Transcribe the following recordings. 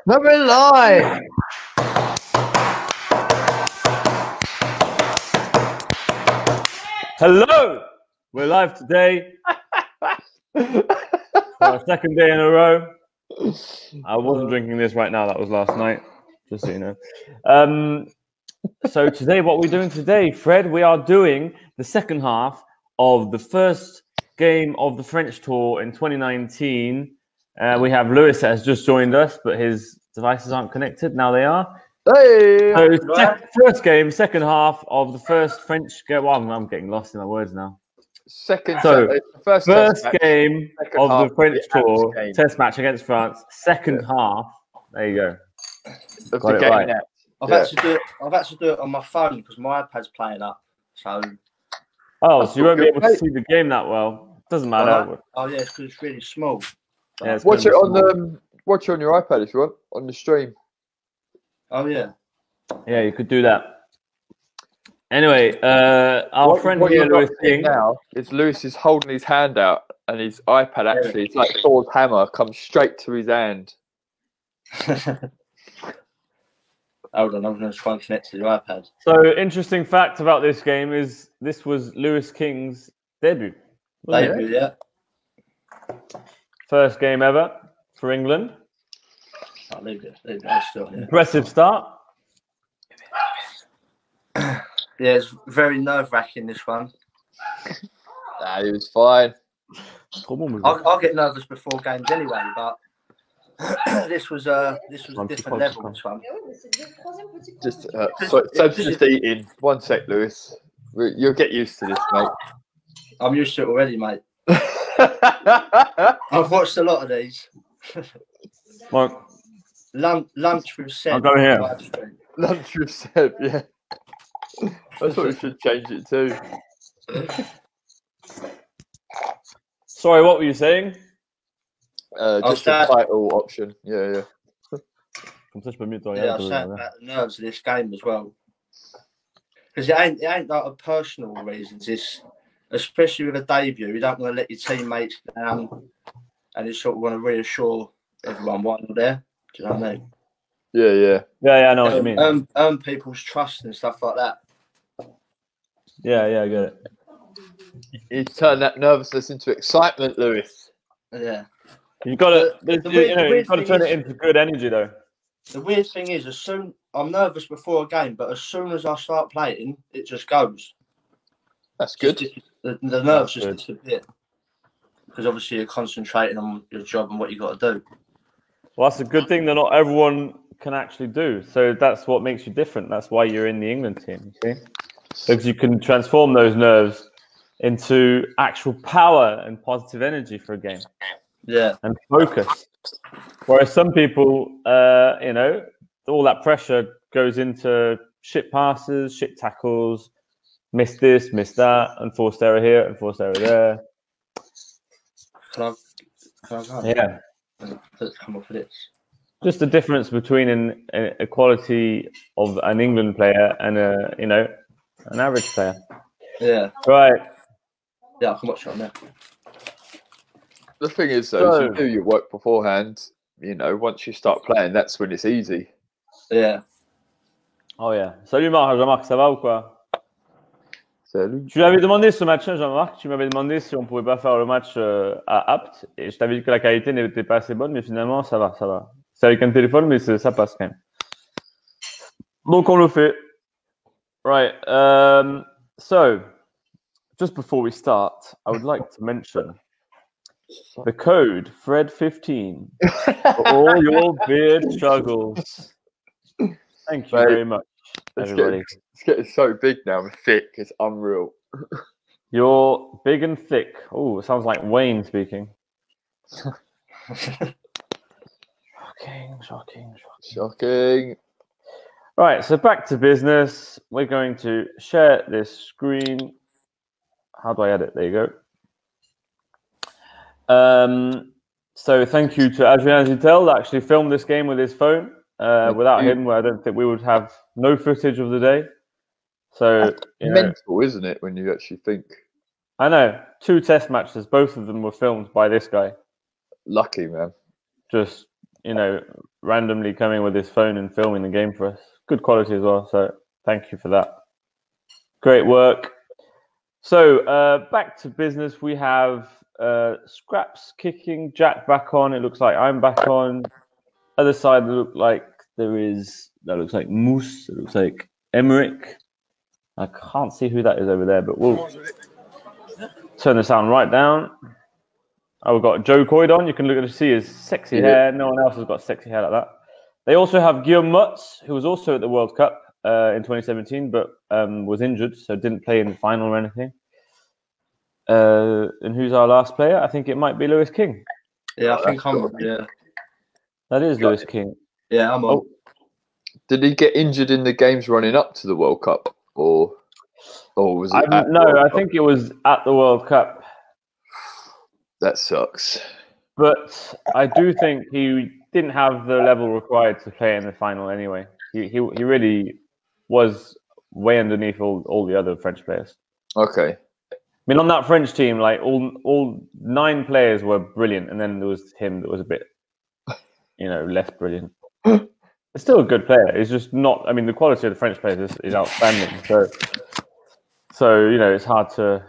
No, we're live. Hello, we're live today for our second day in a row. I wasn't drinking this right now, that was last night, just so you know. So today, what we're doing today, Fred, we are doing the second half of the first game of the French Tour in 2019. We have Lewis that has just joined us, but his devices aren't connected. Now they are. Hey. So first game, second half of the first French game. Well, I'm getting lost in my words now. First game of the French Tour, test match against France, second half. There you go. Got it right. I've had to do it on my phone because my iPad's playing up. So. Oh, so you won't be able to see the game that well. Doesn't matter. Oh yeah, because it's really small. Yeah, watch it on watch it on your iPad if you want on the stream. Oh yeah. Yeah, you could do that. Anyway, our friend here, Lewis King. Now is Lewis is holding his hand out, and his iPad actually, it's like Thor's hammer, comes straight to his hand. Hold on, I'm going to try and connect to the iPad. So, interesting fact about this game is this was Lewis King's debut. Debut, yeah. First game ever for England. I'll leave it. Still, yeah. Impressive start. Yeah, it's very nerve-wracking, this one. Nah, he was fine. I'll get nervous before games anyway, but this was a different level, this one. Just Seb's just eating. 1 sec, Lewis. You'll get used to this, mate. I'm used to it already, mate. I've watched a lot of these. Mark. Lunch with Seb. I'll go here. Lunch with Seb, yeah. That's what we should change it to. Sorry, what were you saying? Just the title option. Yeah. Yeah, I was saying about the nerves of this game as well. Because it ain't like a personal reasons. It's especially with a debut, you don't want to let your teammates down, and you sort of want to reassure everyone why you're there. Do you know what I mean? Yeah. I know what you mean. Earn people's trust and stuff like that. Yeah, I get it. You turn that nervousness into excitement, Lewis. Yeah. You've got to, you've got to turn it into good energy, though. The weird thing is, I'm nervous before a game, but as soon as I start playing, it just goes. That's good. The nerves just disappear. Because obviously you're concentrating on your job and what you got to do. Well, that's a good thing that not everyone can actually do. So that's what makes you different. That's why you're in the England team, you see? Because you can transform those nerves into actual power and positive energy for a game. Yeah. And focus. Whereas some people, all that pressure goes into shit passes, shit tackles, miss this, miss that, unforced error here, unforced error there. Can I go? Yeah. Let's come up with this. Just the difference between a quality of an England player and an average player. Yeah. Right. Yeah, I can watch it on there. The thing is, though, if you do your work beforehand, once you start playing, that's when it's easy. Yeah. Oh yeah. Salut Marc, Jean-Marc, ça va ou quoi? Salut. Tu l'avais demandé ce match, Jean-Marc. Tu m'avais demandé si on pouvait pas faire le match à Apt. Et je t'avais dit que la qualité n'était pas assez bonne, mais finalement, ça va. C'est avec un téléphone, mais ça passe quand même. Donc, on le fait. Right. So, just before we start, I would like to mention the code FRED15 for all your beard struggles. Thank you very much, everybody. It's getting so big now and thick. It's unreal. You're big and thick. Oh, it sounds like Wayne speaking. Shocking. Right, so back to business. We're going to share this screen. How do I edit? There you go. So thank you to Adrien Zitel that actually filmed this game with his phone. Without him, I don't think we would have no footage of the day. So that's mental, isn't it, when you actually think? I know. 2 test matches, both of them were filmed by this guy. Lucky, man. Just, randomly coming with his phone and filming the game for us. Good quality as well. So thank you for that. Great work. So back to business. We have Scraps kicking, Jack back on. It looks like I'm back on. Other side, that looks like Moose. It looks like Emmerich. I can't see who that is over there, but we'll turn the sound right down. Oh, we've got Joe Coyd on. You can look at see his sexy hair. No one else has got sexy hair like that. They also have Guillaume Mutz, who was also at the World Cup in 2017, but was injured, so didn't play in the final or anything. And who's our last player? I think it might be Lewis King. Yeah, I think I'm on. Yeah, that is Lewis King. Yeah, I'm on. Oh. Did he get injured in the games running up to the World Cup, or was it? I think it was at the World Cup. That sucks. But I do think he didn't have the level required to play in the final anyway. He really was way underneath all the other French players. Okay. I mean, on that French team, like all 9 players were brilliant, and then there was him that was a bit, less brilliant. It's still a good player. It's just not. I mean, the quality of the French players is outstanding. So it's hard to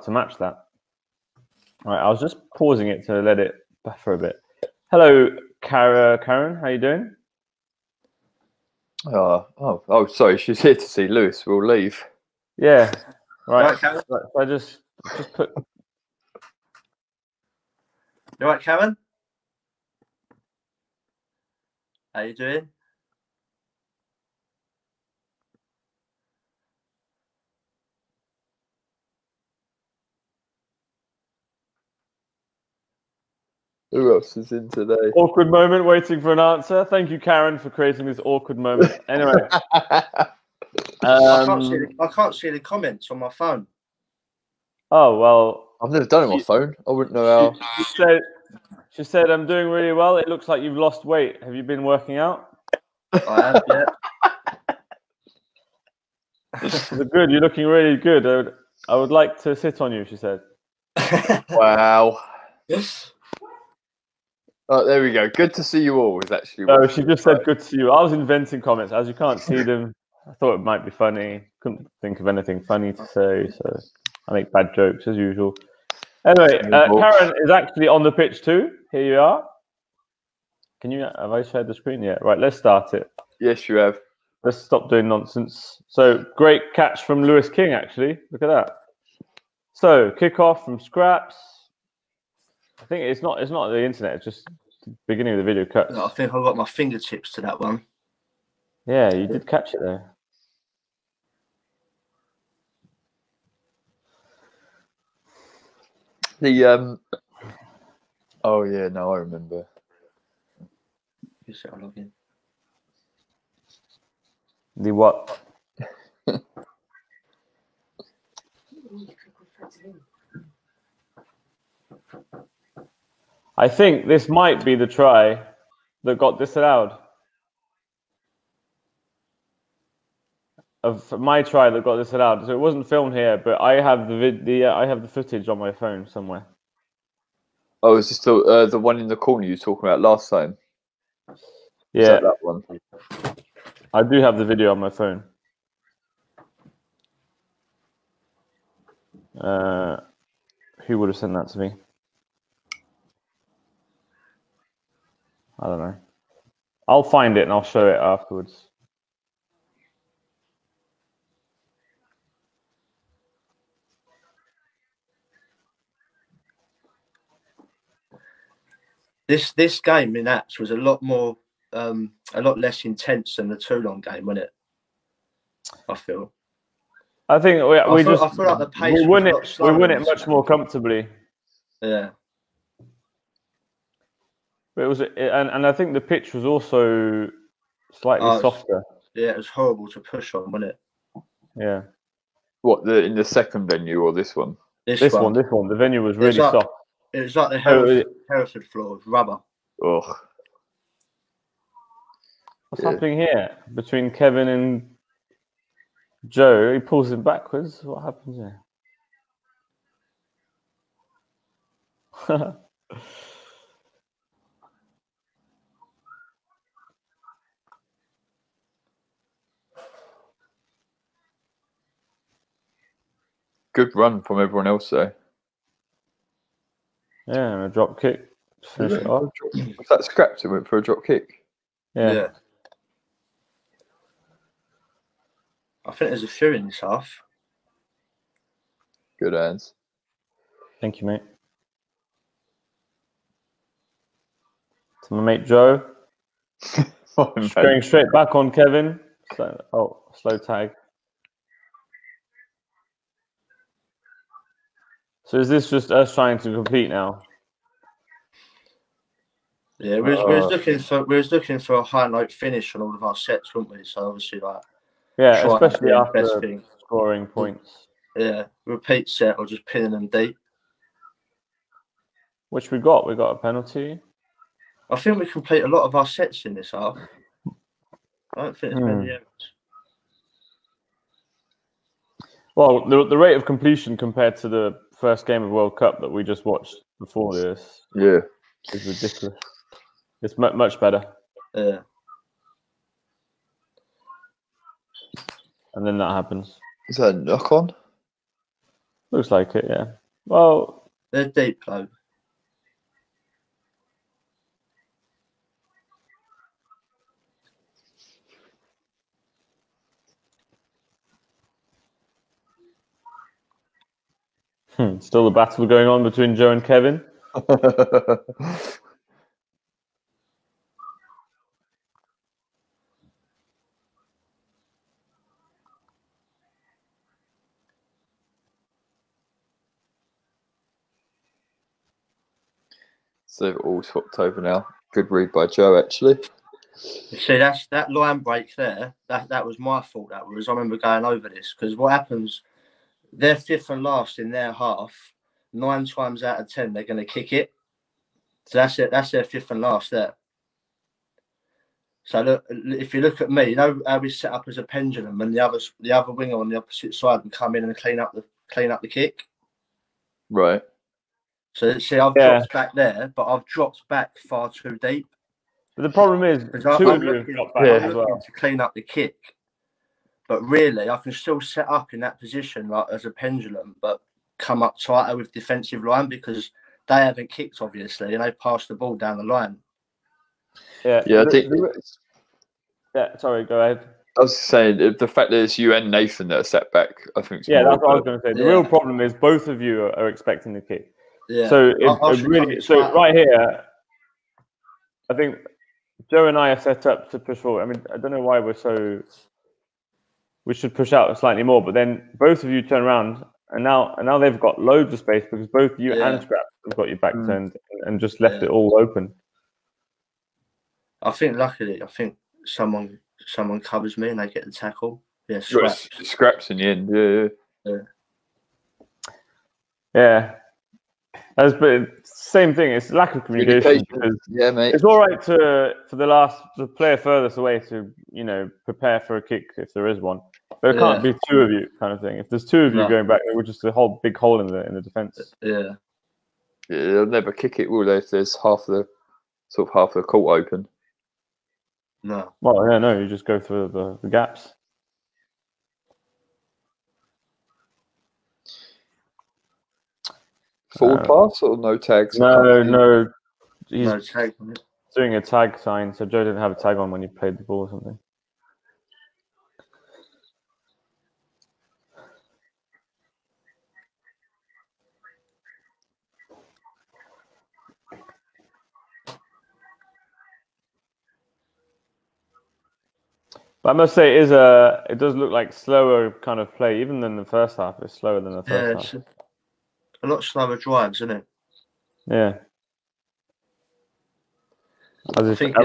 match that. All right, I was just pausing it to let it buffer a bit. Hello, Karen. How you doing? Oh, sorry. She's here to see Lewis. We'll leave. Yeah. Right. Karen? So I just put. You all right, Karen? How you doing? Who else is in today? Awkward moment, waiting for an answer. Thank you, Karen, for creating this awkward moment. Anyway, I can't see the comments on my phone. Oh well, I've never done it on my phone. I wouldn't know how. She said, "I'm doing really well. It looks like you've lost weight. Have you been working out?" I have, yeah. Good. You're looking really good. I would like to sit on you, she said. Wow. Oh, there we go. Good to see you all. Is actually. No, she just said good to see you. I was inventing comments. As you can't see them, I thought it might be funny. Couldn't think of anything funny to say, so I make bad jokes as usual. Anyway, Karen is actually on the pitch too. Here you are. Have I shared the screen yet? Right, let's start it. Yes, you have. Let's stop doing nonsense. So great catch from Lewis King, actually. Look at that. So kickoff from Scraps. I think it's not the internet. It's just the beginning of the video cut. No, I think I got my fingertips to that one. Yeah, you did catch it there. Oh yeah, no, I remember. I'll log in. The what? I think this might be the try that got disallowed. Of my try that got disallowed. So it wasn't filmed here, but I have I have the footage on my phone somewhere. Oh, is this the one in the corner you were talking about last time? Yeah, is that one. I do have the video on my phone. Who would have sent that to me? I don't know. I'll find it and I'll show it afterwards. This game in apps was a lot less intense than the Toulon game, wasn't it? I feel. I think I feel like the pace we win it much more comfortably. Yeah. But it was, and I think the pitch was also slightly softer. Yeah, it was horrible to push on, wasn't it? Yeah. What, in the second venue or this one? This one. The venue was really soft. It was like the Hereford floor with rubber. Ugh. What's happening here between Kevin and Joe? He pulls him backwards. What happens here? Good run from everyone else, though. Yeah, and a drop kick to finish it off. Was that scrapped? It went for a drop kick. Yeah. I think there's a few in this half. Good hands. Thank you, mate. To my mate Joe. Going straight back on Kevin. Slow tag. So is this just us trying to compete now? Yeah, we was looking for a high note finish on all of our sets, weren't we? So obviously, like, especially after scoring points. Yeah, repeat set or just pinning them deep. Which we got. We got a penalty. I think we complete a lot of our sets in this half. I don't think there's many errors. Well, the rate of completion compared to the first game of World Cup that we just watched before this, is ridiculous. It's much better. Yeah. And then that happens. Is that a knock on? Looks like it, yeah. Well, they're deep though. Still the battle going on between Joe and Kevin. So they've all swapped over now. Good read by Joe, actually. You see, that line break there. That was my fault. That was. I remember going over this because what happens? They're fifth and last in their half. 9 times out of 10, they're going to kick it. So that's it. That's their fifth and last there. So look, if you look at me, you know how we set up as a pendulum, and the other winger on the opposite side would come in and clean up the kick. Right. So see, I've dropped back there, but I've dropped back far too deep. But the problem is, I'm looking to clean up the kick, but really, I can still set up in that position like as a pendulum, but come up tighter with defensive line because they haven't kicked, obviously, and they passed the ball down the line. Yeah, I think. Sorry, go ahead. I was saying the fact that it's you and Nathan that are set back, I think. That's what I was going to say. The real problem is both of you are expecting the kick. Yeah. So right here, I think Joe and I are set up to push forward. I mean, I don't know why we should push out slightly more, but then both of you turn around and now they've got loads of space because both you and Scrap have got your back turned and just left it all open. I think luckily, someone covers me and they get the tackle. Yeah, Scraps in the end. Yeah. But same thing. It's lack of communication. Yeah, mate. It's all right for the player furthest away to prepare for a kick if there is one, but it can't be two of you kind of thing. If there's two of you going back, we're just a whole big hole in the defense. Yeah. They'll never kick it, will they? If there's half the court open. No. Well, yeah, no. You just go through the gaps. Forward pass or no tags? No. He's no tag on it. Doing a tag sign, so Joe didn't have a tag on when you played the ball or something. But I must say, it does look like slower kind of play, even than the first half. It's slower than the first half. A lot slower drives, isn't it? Yeah. I think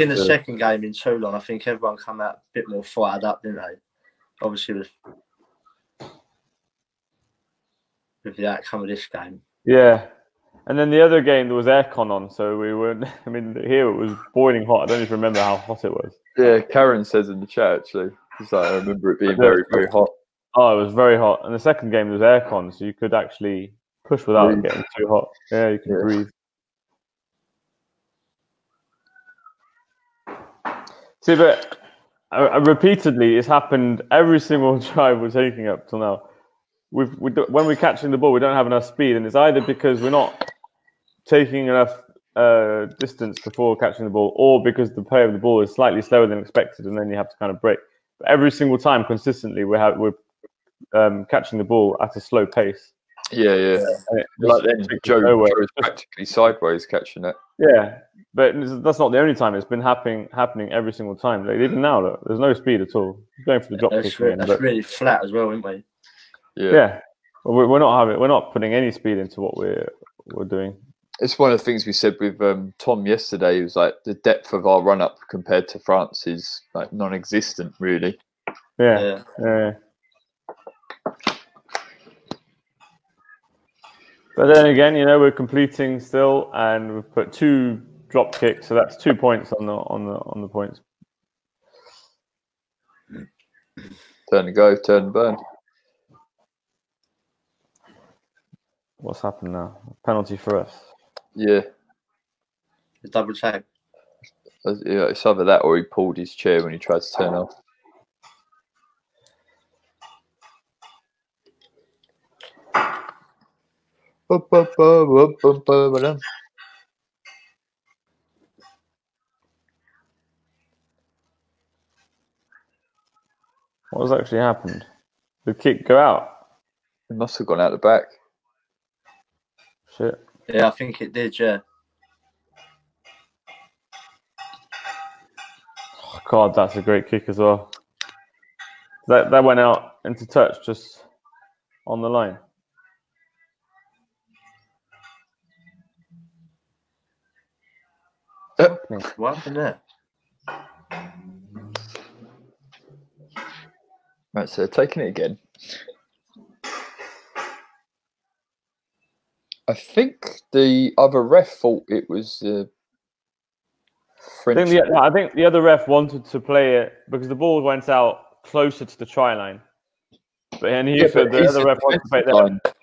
in the second game in Toulon, I think everyone come out a bit more fired up, didn't they? Obviously with the outcome of this game. Yeah. And then the other game, there was aircon on, so we weren't. I mean, here it was boiling hot. I don't even remember how hot it was. Yeah, Karen says in the chat actually. She's like, I remember it being very, very hot. Oh, it was very hot. And the second game there was aircon, so you could actually push without getting too hot. Yeah, you could breathe. See, but repeatedly, it's happened every single drive we're taking up till now. when we're catching the ball, we don't have enough speed, and it's either because we're not taking enough distance before catching the ball, or because the play of the ball is slightly slower than expected, and then you have to kind of break. But every single time, consistently, we're catching the ball at a slow pace. Yeah. Like then Joe is practically sideways catching it. Yeah, but that's not the only time. It's been happening every single time. Like, even now, look, there's no speed at all. He's going for the drop kick again. That's really flat as well, isn't we? Yeah. Well, we're not putting any speed into what we're doing. It's one of the things we said with Tom yesterday. It was like the depth of our run up compared to France is like non-existent, really. Yeah. But then again, we're completing still, and we've put 2 drop kicks, so that's 2 points on the points. Turn to go, turn to burn. What's happened now? Penalty for us. Yeah. The double tag. Yeah, it's either that or he pulled his chair when he tried to turn off. What has actually happened? Did the kick go out? It must have gone out the back. Shit. Yeah, I think it did, yeah. Oh, God, that's a great kick as well. That went out into touch just on the line. What happened there? Right, so taking it again. I think the other ref thought it was French. I think the other ref wanted to play it because the ball went out closer to the try line. The other ref wanted to play that.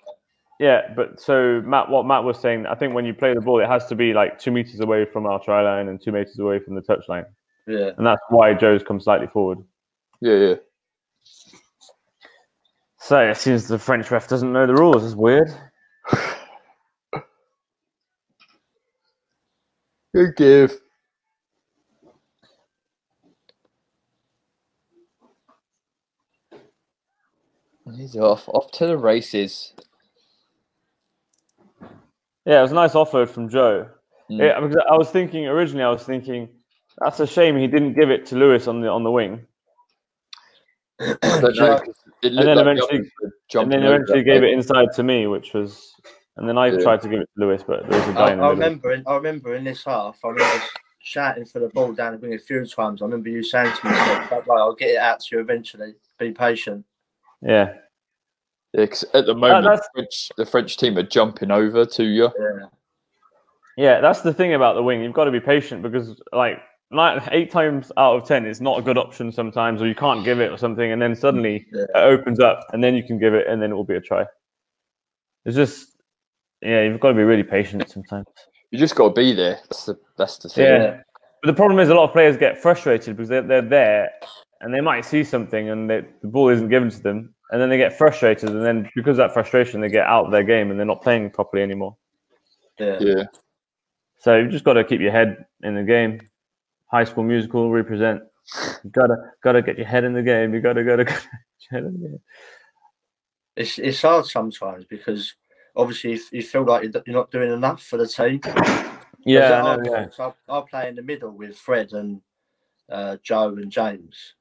Yeah, but so what Matt was saying, I think when you play the ball, it has to be like 2 meters away from our try line and 2 meters away from the touch line. Yeah. And that's why Joe's come slightly forward. Yeah. So it seems the French ref doesn't know the rules. It's weird. Good give. He's off to the races. Yeah, it was a nice offload from Joe. Yeah, because I was thinking that's a shame he didn't give it to Lewis on the wing. I don't know, and then eventually gave it inside to me, and then I tried to give it to Lewis, but there was a guy in the middle. I remember in this half, I remember shouting for the ball down the wing a few times. I remember you saying to me, I'll get it out to you eventually. Be patient. Yeah. Yeah, because at the moment, the French team are jumping over to you. Yeah, that's the thing about the wing. You've got to be patient because, 8 times out of 10, it's not a good option sometimes, or you can't give it or something, and then suddenly it opens up, and then you can give it, and then it will be a try. It's just, you've got to be really patient sometimes. You just got to be there. That's the thing. Yeah, but the problem is a lot of players get frustrated because they're there, and they might see something, and the ball isn't given to them, and then they get frustrated, and then because of that frustration, they get out of their game, and they're not playing properly anymore. Yeah. So you've just got to keep your head in the game. High School Musical represent. You gotta get your head in the game. You gotta get your head in the game. It's hard sometimes because obviously you feel like you're not doing enough for the team. Yeah, I know. So I play in the middle with Fred and Joe and James.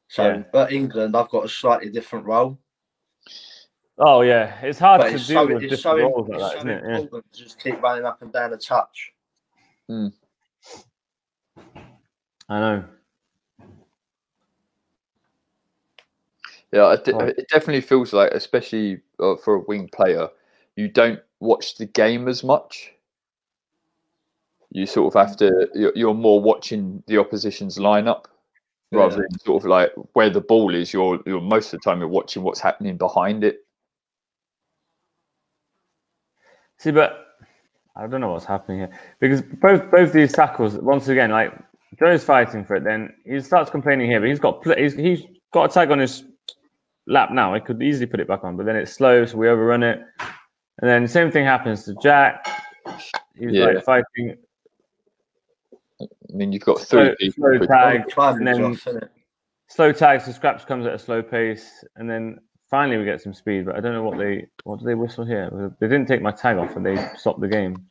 So, but England, I've got a slightly different role. Oh yeah, it's hard to deal with different roles like that, isn't it? It's important to just keep running up and down the touch. I know. Yeah, it definitely feels like, especially for a wing player, you don't watch the game as much. You sort of have to. You're more watching the opposition's lineup rather than sort of like where the ball is. You're most of the time you're watching what's happening behind it. See, but I don't know what's happening here because both these tackles, once again, like Joe's fighting for it. Then he starts complaining here, but he's got a tag on his lap now. I could easily put it back on, but then it's slow, so we overrun it. And then same thing happens to Jack. He's like fighting. I mean, you've got three people. Slow tag, and then off, slow tags. So Scraps comes at a slow pace, and then finally we get some speed. But I don't know what do they whistle here. They didn't take my tag off, and they stopped the game.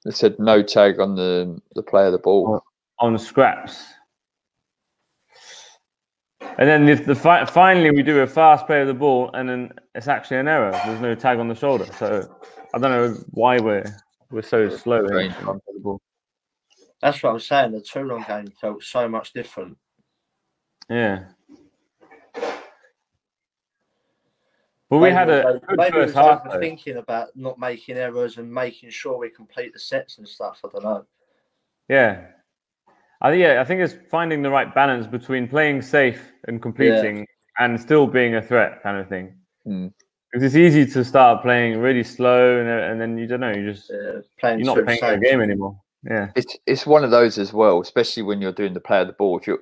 They said no tag on the play of the ball on Scraps. And then finally we do a fast play of the ball, and then it's actually an error. There's no tag on the shoulder, so I don't know why we're so slow in the ball. That's what I'm saying. The Toulon game felt so much different. Yeah. But we had a good first half. Thinking about not making errors and making sure we complete the sets and stuff. I don't know. Yeah. I think it's finding the right balance between playing safe and completing and still being a threat, kind of thing. Because it's easy to start playing really slow and then you don't know, you're not playing the game anymore. Yeah, it's one of those as well, especially when you're doing the play of the ball. If you're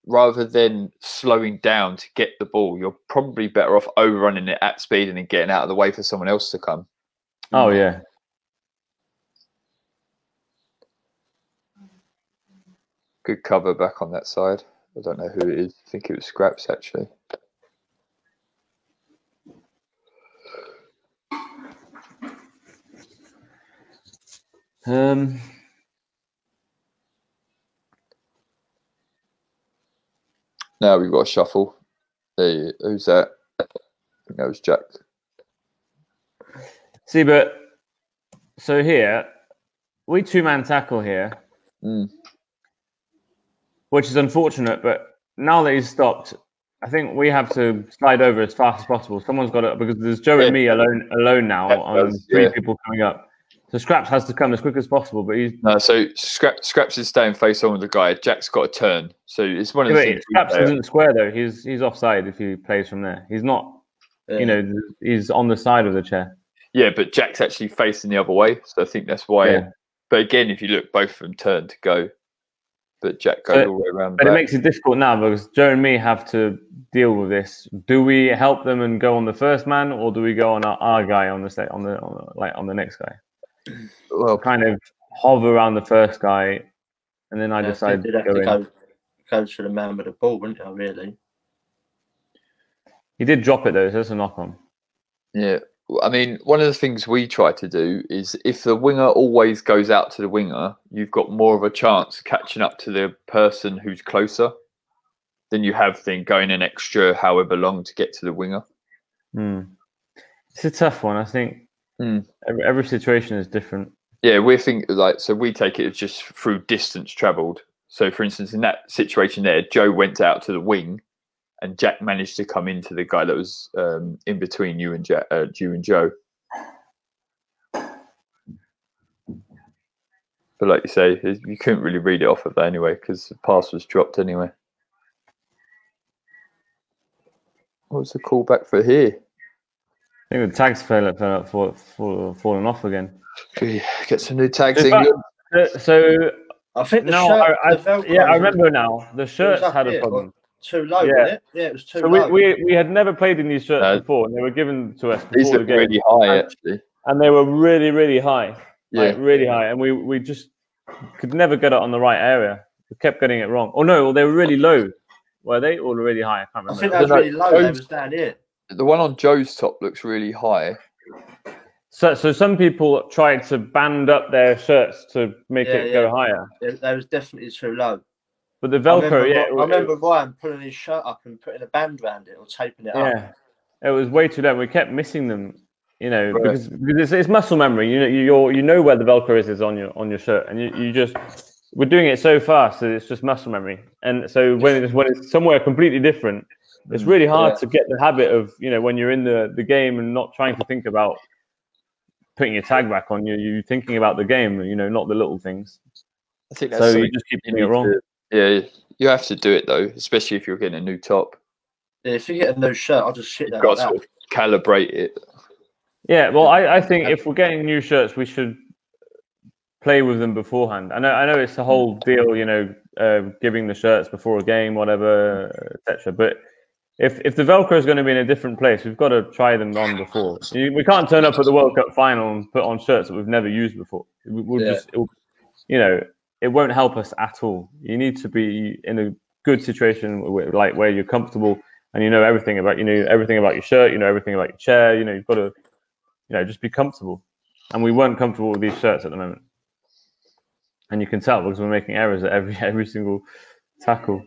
rather than slowing down to get the ball, you're probably better off overrunning it at speed and then getting out of the way for someone else to come. Oh yeah. Good cover back on that side. I don't know who it is. I think it was Scraps actually. Now we've got a shuffle. Who's that? I think that was Jack. See, but so here, we two-man tackle here, which is unfortunate, but now that he's stopped, I think we have to slide over as fast as possible. Someone's got to, because there's Joe and me alone now on three people coming up. So Scraps has to come as quick as possible, but he's so Scraps is staying face on with the guy. Jack's got to turn, so it's one of the things. Scraps isn't square though. He's offside if he plays from there. He's not. You know, he's on the side of the chair. Yeah, but Jack's actually facing the other way, so I think that's why. Yeah. But again, if you look, both of them turn to go, but Jack goes all the way around. But it makes it difficult now because Joe and me have to deal with this. Do we help them and go on the first man, or do we go on our guy on the next guy? Well, kind of hover around the first guy, and then I decide to go to the man with the ball, wouldn't you? Really? He did drop it though, so that's a knock on. Yeah, I mean, one of the things we try to do is if the winger always goes out to the winger, you've got more of a chance catching up to the person who's closer than you have then going an extra however long to get to the winger. It's a tough one, I think. Every situation is different. Yeah, we think so we take it as just through distance travelled. So, for instance, in that situation there, Joe went out to the wing, and Jack managed to come into the guy that was in between you and Joe. But like you say, you couldn't really read it off of that anyway because the pass was dropped anyway. What was the call back for here? I think the tags fallen off again. Get some new tags, England. So I think I remember now. The shirts had a problem. Too low, wasn't it? Yeah, it was too low. We had never played in these shirts before, and they were given to us before the game. Really high, actually. And they were really, really high. Yeah, like, really high. And we just could never get it on the right area. We kept getting it wrong. Oh no, they were really low. Were they or really high? I can't remember. I think they were really low. They was down here. The one on Joe's top looks really high. So some people tried to band up their shirts to make it go higher. They was definitely too low. But the Velcro, I remember Ryan pulling his shirt up and putting a band around it or taping it up. Yeah, it was way too low. We kept missing them, because it's muscle memory. You know where the Velcro is on your shirt, and you just we're doing it so fast that it's just muscle memory. And so when it's somewhere completely different, it's really hard to get the habit of when you're in the game and not trying to think about putting your tag back on. You're thinking about the game, not the little things. I think that's so you just keep doing it wrong. Yeah, you have to do it though, especially if you're getting a new top. Yeah, if you get a new shirt, I'll just sit there. You've got to sort of calibrate it. Yeah, well, I think if we're getting new shirts, we should play with them beforehand. I know it's a whole deal, giving the shirts before a game, whatever, etc. But if the Velcro is going to be in a different place, we've got to try them on before. We can't turn up at the World Cup final and put on shirts that we've never used before. It won't help us at all. You need to be in a good situation, like where you're comfortable and you know everything about your shirt, you know everything about your chair. You've got to, just be comfortable. And we weren't comfortable with these shirts at the moment, and you can tell because we're making errors at every single tackle.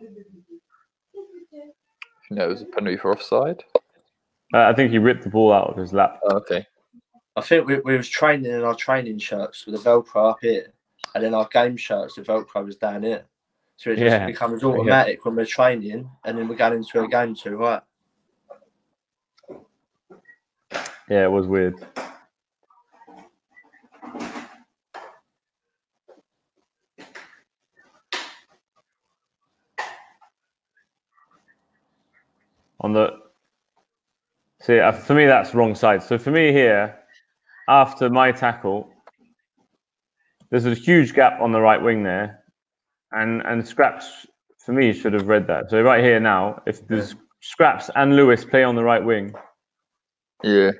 It was a penalty for offside. I think he ripped the ball out of his lap. Oh, okay. I think we was training in our training shirts with the Velcro up here, and then our game shirts, the Velcro was down here. So it just becomes automatic when we're training, and then we're going into a game too, right? Yeah, it was weird. For me, that's wrong side. So for me here, after my tackle, there's a huge gap on the right wing there, and Scraps for me should have read that. So right here now, if there's Scraps and Lewis play on the right wing, there's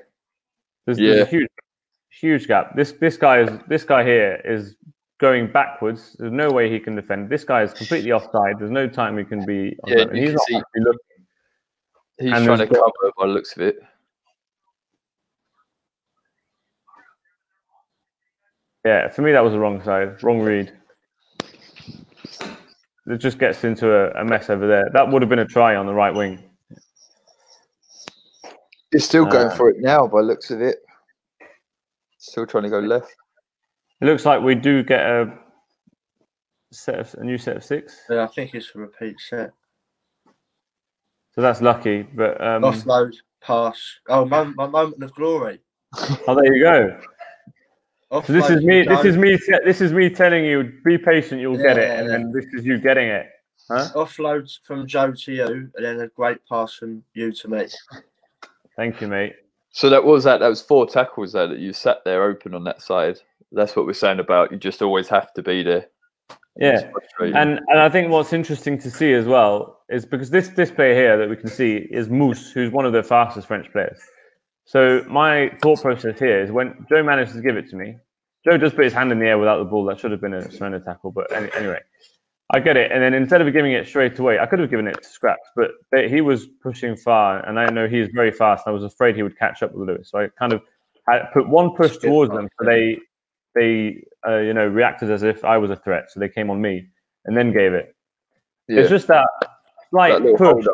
a huge gap. This guy here is going backwards. There's no way he can defend. This guy is completely offside. There's no time he can be. And he's not actually looking. He's trying to cover by the looks of it. Yeah, for me that was the wrong side, wrong read. It just gets into a mess over there. That would have been a try on the right wing. He's still going for it now by the looks of it. Still trying to go left. It looks like we do get a new set of 6. Yeah, I think it's a repeat set. So that's lucky, but offload, pass. Oh, my moment of glory. Oh, there you go. So this is me. This is me telling you, be patient. You'll get it, and then this is you getting it. Huh? Offloads from Joe to you, and then a great pass from you to me. Thank you, mate. So that was 4 tackles there that you sat there open on that side. That's what we're saying about you just always have to be there. Yeah, and I think what's interesting to see as well is because this player here that we can see is Moose, who's one of the fastest French players. So my thought process here is when Joe managed to give it to me, Joe just put his hand in the air without the ball. That should have been a surrender tackle, but anyway, I get it. And then instead of giving it straight away, I could have given it to Scraps, but he was pushing far, and I know he is very fast. I was afraid he would catch up with Lewis, so I kind of had put one push towards them, so they reacted as if I was a threat, so they came on me and then gave it. Yeah. It's just that slight push.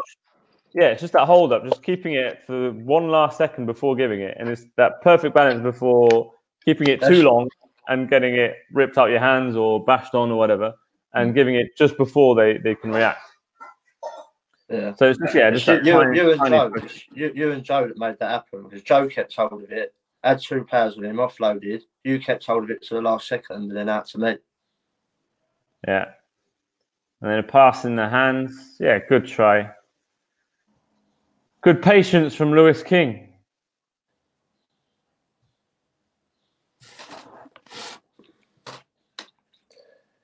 Yeah, it's just that hold up, just keeping it for one last second before giving it, and it's that perfect balance before keeping it too long and getting it ripped out your hands or bashed on or whatever, and giving it just before they can react. Yeah. So it's just you and Joe that made that happen, because Joe kept hold of it, had 2 players with him, offloaded. You kept hold of it to the last second, and then out to me. Yeah. And then a pass in the hands. Yeah, good try. Good patience from Lewis King.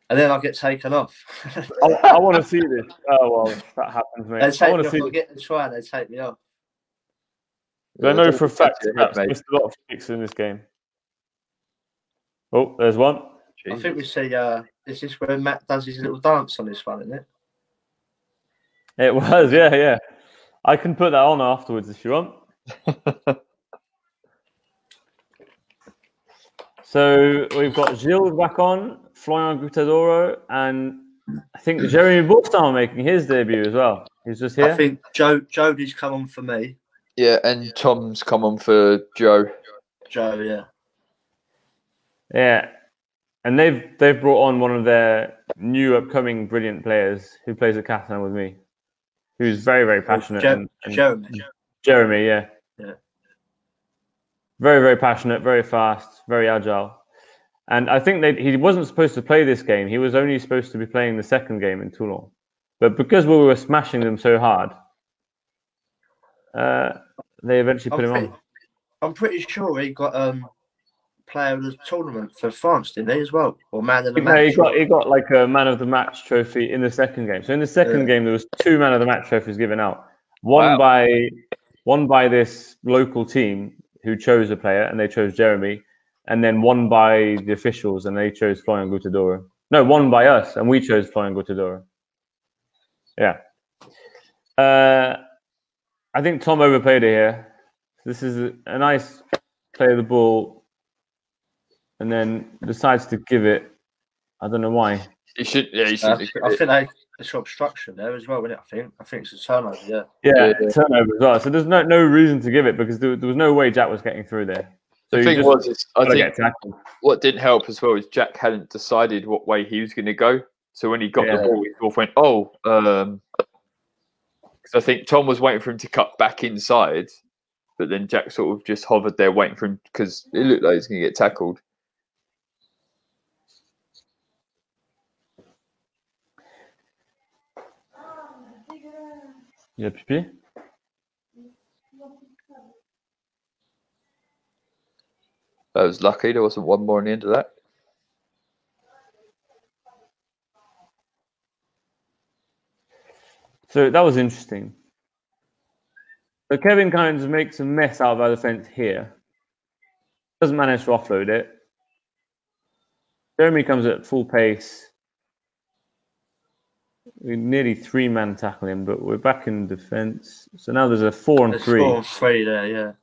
And then I get taken off. I want to see this. Oh, well, that happens, mate. I want to see. I get the try, and they take me off. I know for a fact I've missed a lot of kicks in this game. Oh, there's one. Jeez. I think we see. Is this where Matt does his little dance on this one, isn't it? It was, yeah. I can put that on afterwards if you want. So we've got Gilles back on, Florian Gutadoro, and I think Jeremy Borstam making his debut as well. He's just here. I think Jody's come on for me. Yeah, and Tom's come on for Joe. Joe, yeah. Yeah. And they've brought on one of their new upcoming brilliant players who plays at Catalan with me, who's very, very passionate. Jeremy, yeah. Very, very passionate, very fast, very agile. And I think he wasn't supposed to play this game. He was only supposed to be playing the second game in Toulon. But because we were smashing them so hard, they eventually put him on. I'm pretty sure he got player of the tournament for France, didn't he, as well? Or man of the match? He got like a man of the match trophy in the second game. So in the second game, there was 2 man of the match trophies given out. One by this local team who chose a player, and they chose Jeremy, and then one by the officials, and they chose Florian Gutadoro. No, one by us, and we chose Florian Gutadoro. Yeah. I think Tom overplayed it here. This is a nice play of the ball, and then decides to give it. I don't know why. He should. Yeah, he should. I think it's obstruction there as well, isn't it? I think it's a turnover. Yeah. Yeah, turnover as well. So there's no reason to give it because there was no way Jack was getting through there. So the thing was, I think what didn't help as well is Jack hadn't decided what way he was going to go. So when he got the ball, he sort of went, because I think Tom was waiting for him to cut back inside, but then Jack sort of just hovered there waiting for him because it looked like he was going to get tackled. Il a pipi? That was lucky. There wasn't one more on the end of that. So that was interesting. So Kevin kind of makes a mess out of our defense here. Doesn't manage to offload it. Jeremy comes at full pace. We nearly 3-man tackle him, but we're back in defense. So now there's a 4-on-3. 4-on-3 there,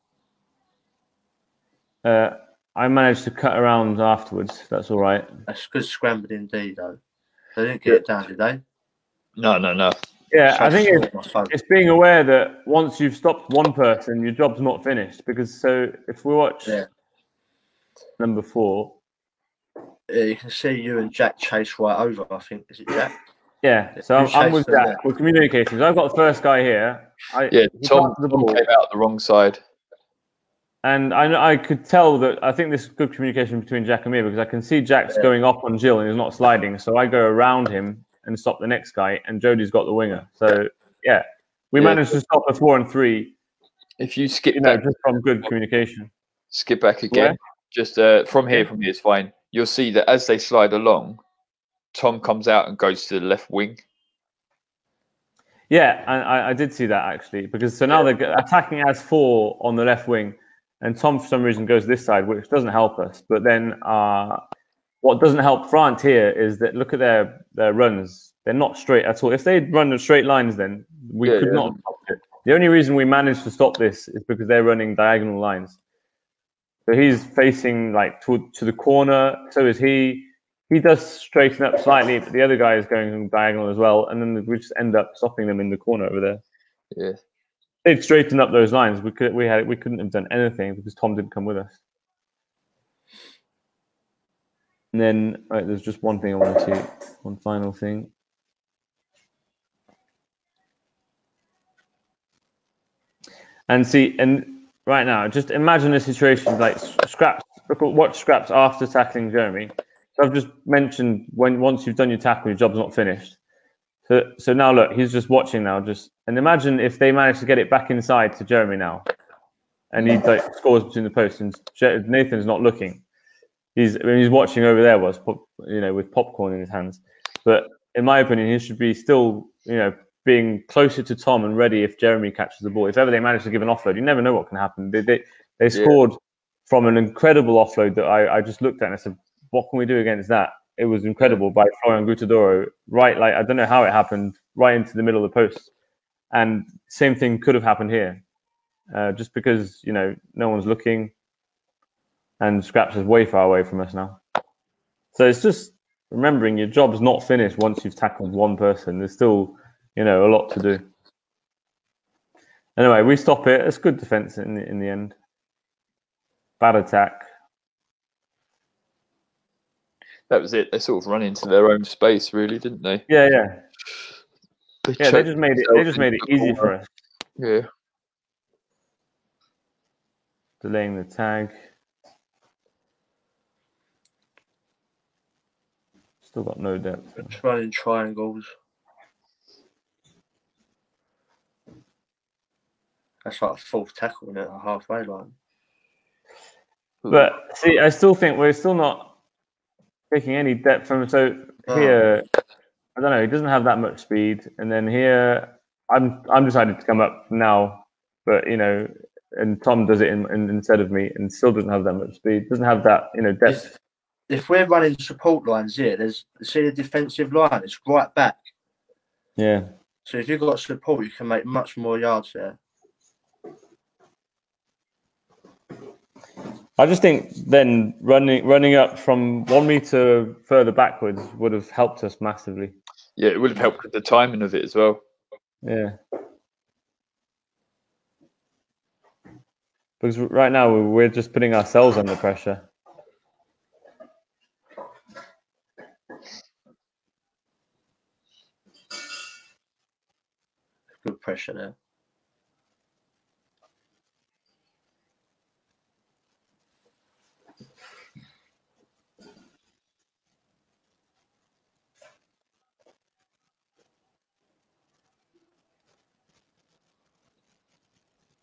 yeah. I managed to cut around afterwards. That's all right. That's good scrambled indeed, though. They didn't get it down, did they? No. Yeah, I think it's being aware that once you've stopped one person, your job's not finished. Because so if we watch number 4, you can see you and Jack chase right over. I think is it Jack? Yeah, so I'm with Jack. We're communicating. So I've got the first guy here. Tom came out the wrong side. And I could tell that I think this is good communication between Jack and me because I can see Jack's going up on Jill and he's not sliding. So I go around him and stop the next guy, and Jody's got the winger. So we managed to stop a 4-on-3. If you skip back, just from good communication. Skip back again. Just from here is fine. You'll see that as they slide along, Tom comes out and goes to the left wing. Yeah, and I did see that actually because so now they're attacking as 4 on the left wing. And Tom, for some reason, goes this side, which doesn't help us. But then what doesn't help France here is that look at their runs. They're not straight at all. If they'd run in straight lines, then we could not have stopped it. The only reason we managed to stop this is because they're running diagonal lines. So he's facing like to the corner. So is he. He does straighten up slightly, but the other guy is going diagonal as well. And then we just end up stopping them in the corner over there. Yeah. They'd straightened up those lines. We couldn't have done anything because Tom didn't come with us. And then there's just one thing I wanted to, one final thing. And see, and right now, just imagine a situation like Scraps. Watch Scraps after tackling Jeremy. So I've just mentioned once you've done your tackle, your job's not finished. So now look, he's just watching now. And imagine if they manage to get it back inside to Jeremy now, and he scores between the posts, and Nathan's not looking. He's watching over there, with popcorn in his hands. But in my opinion, he should be still, being closer to Tom and ready if Jeremy catches the ball. If ever they manage to give an offload, you never know what can happen. They scored from an incredible offload that I just looked at and I said, what can we do against that? It was incredible by Florian Gutadoro, I don't know how it happened, right into the middle of the post. And same thing could have happened here. Just because, no one's looking and Scraps is way far away from us now. So it's just remembering your job's not finished once you've tackled one person. There's still, a lot to do. Anyway, we stop it. It's good defense in the end. Bad attack. That was it. They sort of run into their own space, really, didn't they? Yeah. They just made it. They just made it easy for us. Yeah. Delaying the tag. Still got no depth. Running triangles. That's like a 4th tackle in a halfway line. But see, I still think we're still not taking any depth from him. So here, I don't know, he doesn't have that much speed. And then here, I'm decided to come up now, but and Tom does it instead of me, and still doesn't have that much speed. Doesn't have that depth. If we're running support lines here, see the defensive line. It's right back. Yeah. So if you've got support, you can make much more yards there. I just think then running up from 1 meter further backwards would have helped us massively. Yeah, it would have helped with the timing of it as well. Yeah. Because right now we're just putting ourselves under pressure. Good pressure there.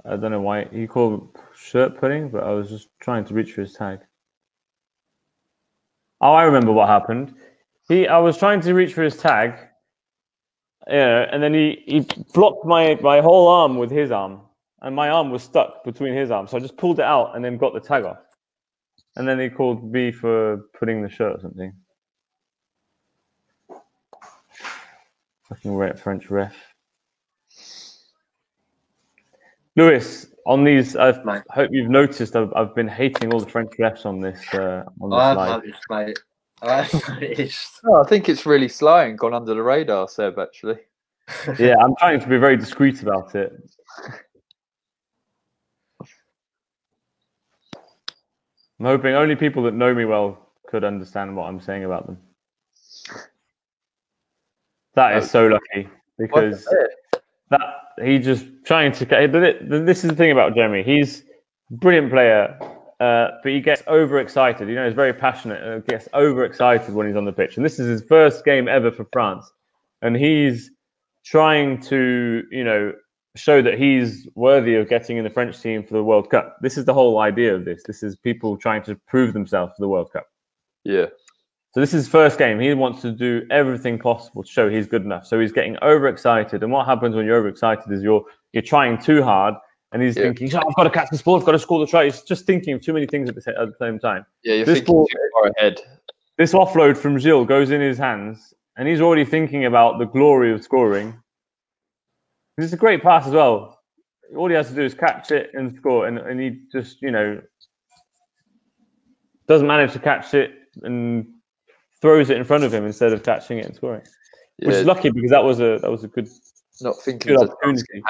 I don't know why he called shirt putting, but I was just trying to reach for his tag. Oh, I remember what happened. I was trying to reach for his tag, and then he blocked my whole arm with his arm, and my arm was stuck between his arms. So I just pulled it out and then got the tag off. And then he called me for putting the shirt or something. Fucking French ref. Lewis, on these, I hope you've noticed I've been hating all the French refs on this I've live. noticed, mate. I've noticed. No, I think it's really sly and gone under the radar, Seb, actually. Yeah, I'm trying to be very discreet about it. I'm hoping only people that know me well could understand what I'm saying about them. That is so lucky, because that he just trying to. This is the thing about Jeremy. He's a brilliant player, but he gets overexcited. He's very passionate and gets overexcited when he's on the pitch. And this is his first game ever for France, and he's trying to show that he's worthy of getting in the French team for the World Cup. This is the whole idea of this. This is people trying to prove themselves for the World Cup. Yeah. So this is his first game. He wants to do everything possible to show he's good enough. So he's getting overexcited. And what happens when you're overexcited is you're trying too hard, and he's thinking, I've got to catch the ball, I've got to score the try. He's just thinking of too many things at the same time. Yeah, you're thinking too far ahead. This offload from Gilles goes in his hands, and he's already thinking about the glory of scoring. It's a great pass as well. All he has to do is catch it and score, and he just, doesn't manage to catch it and throws it in front of him instead of catching it and scoring, which is lucky, because that was a good, not thinking good opportunity.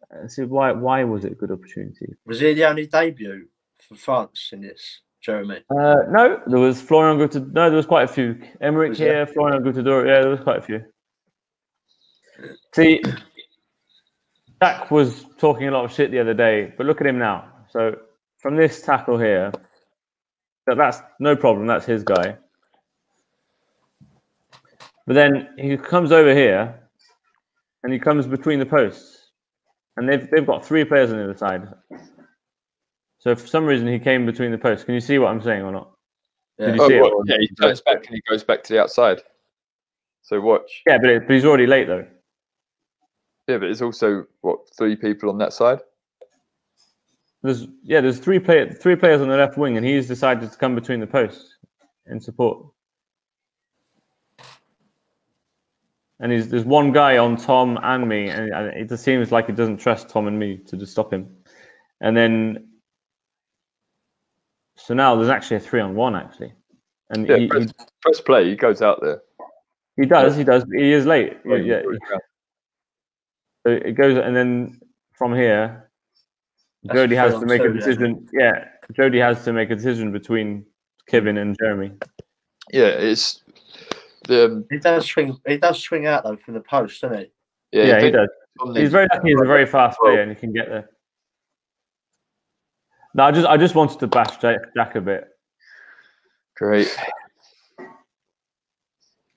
And see, why was it a good opportunity? Was he the only debut for France in this, Jeremy? No, there was Florian Gouttador. No, there was quite a few. Emmerich here, Florian Gouttador. Yeah, there was quite a few. See, Jack was talking a lot of shit the other day, but look at him now. So from this tackle here, that's no problem. That's his guy. But then he comes over here, and he comes between the posts, and they've got 3 players on the other side. So for some reason he came between the posts. Can you see what I'm saying or not? Yeah. Did you see it? Yeah, he turns back and he goes back to the outside. So watch. Yeah, but he's already late though. Yeah, but there's also 3 people on that side. There's 3 players on the left wing, and he's decided to come between the posts in support. And there's one guy on Tom and me, and it just seems like he doesn't trust Tom and me to just stop him. And then, so now there's actually a 3-on-1 actually. And he press play. He goes out there. He does. But he is late. Yeah. So it goes, and then from here, Jody has to make a decision. Yeah, Jody has to make a decision between Kevin and Jeremy. Yeah, it's. He does swing out though from the post, doesn't he? Yeah, he does. He's very lucky. He's a very fast player, and he can get there. No, I just wanted to bash Jack a bit. Great.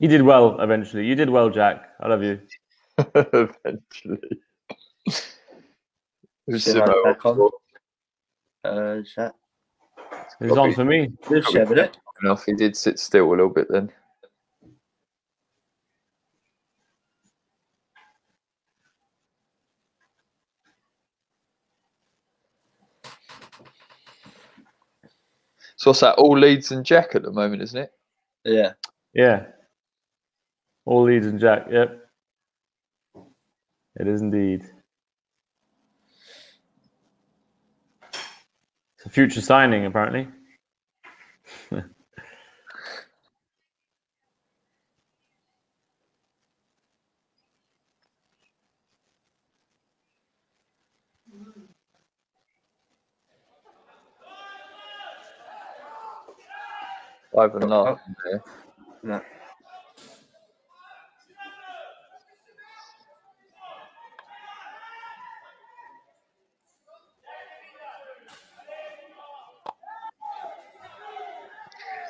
You did well eventually. You did well, Jack. I love you. Eventually. Is He's on for me. Enough. He did sit still a little bit then. So what's that? All Leeds and Jack at the moment, isn't it? Yeah. Yeah. All Leeds and Jack. Yep. It is indeed. It's a future signing, apparently. Five and a half. No.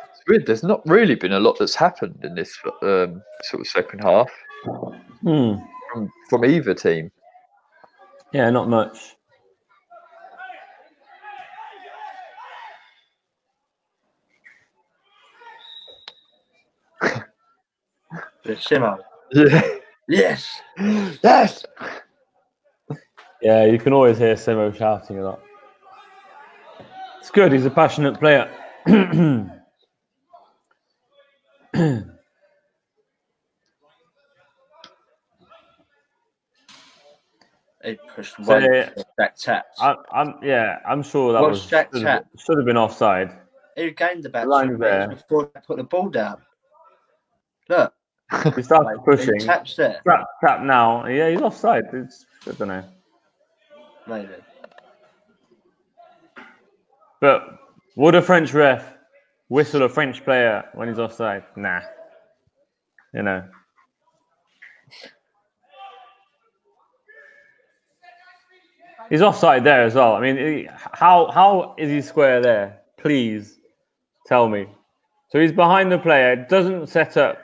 It's weird. There's not really been a lot that's happened in this sort of second half from either team. Yeah, not much. Simo. Yeah. Yes. Yes. Yeah, you can always hear Simo shouting a lot. It's good. He's a passionate player. He pushed way Jack tapped. I'm sure that was Jack tapped. Should have been offside. He gained about 2 meters before he put the ball down. Look. He started pushing. He taps there. Tap now. Yeah, he's offside. I don't know. Maybe. But would a French ref whistle a French player when he's offside? Nah. You know. He's offside there as well. I mean, how is he square there? Please tell me. So he's behind the player, doesn't set up,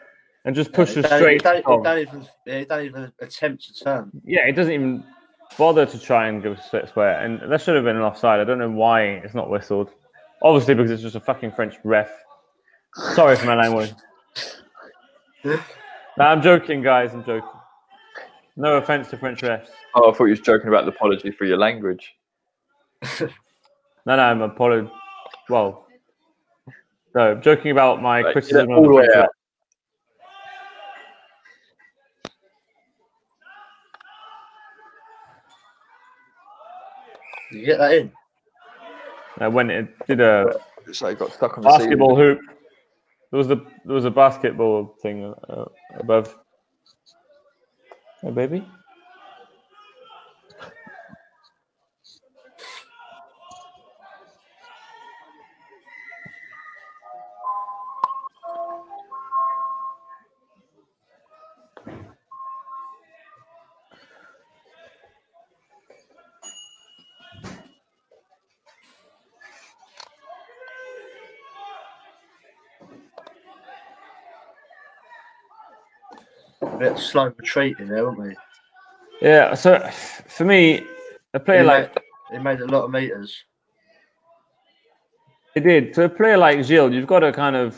and just pushes straight. He don't even attempt to turn. Yeah, he doesn't even bother to try and go square. And that should have been an offside. I don't know why it's not whistled. Obviously, because it's just a fucking French ref. Sorry for my language. No, I'm joking, guys. I'm joking. No offense to French refs. Oh, I thought you was joking about the apology for your language. No, I'm apologizing. Well, no, I'm joking about my criticism all of the French ref. Did you get that in? When it did a So it got stuck on the basketball hoop. There was a basketball thing above. Hey, baby. A bit slow retreating there, weren't we? Yeah, so for me, a player he made a lot of meters. He did. So a player like Gilles, you've got to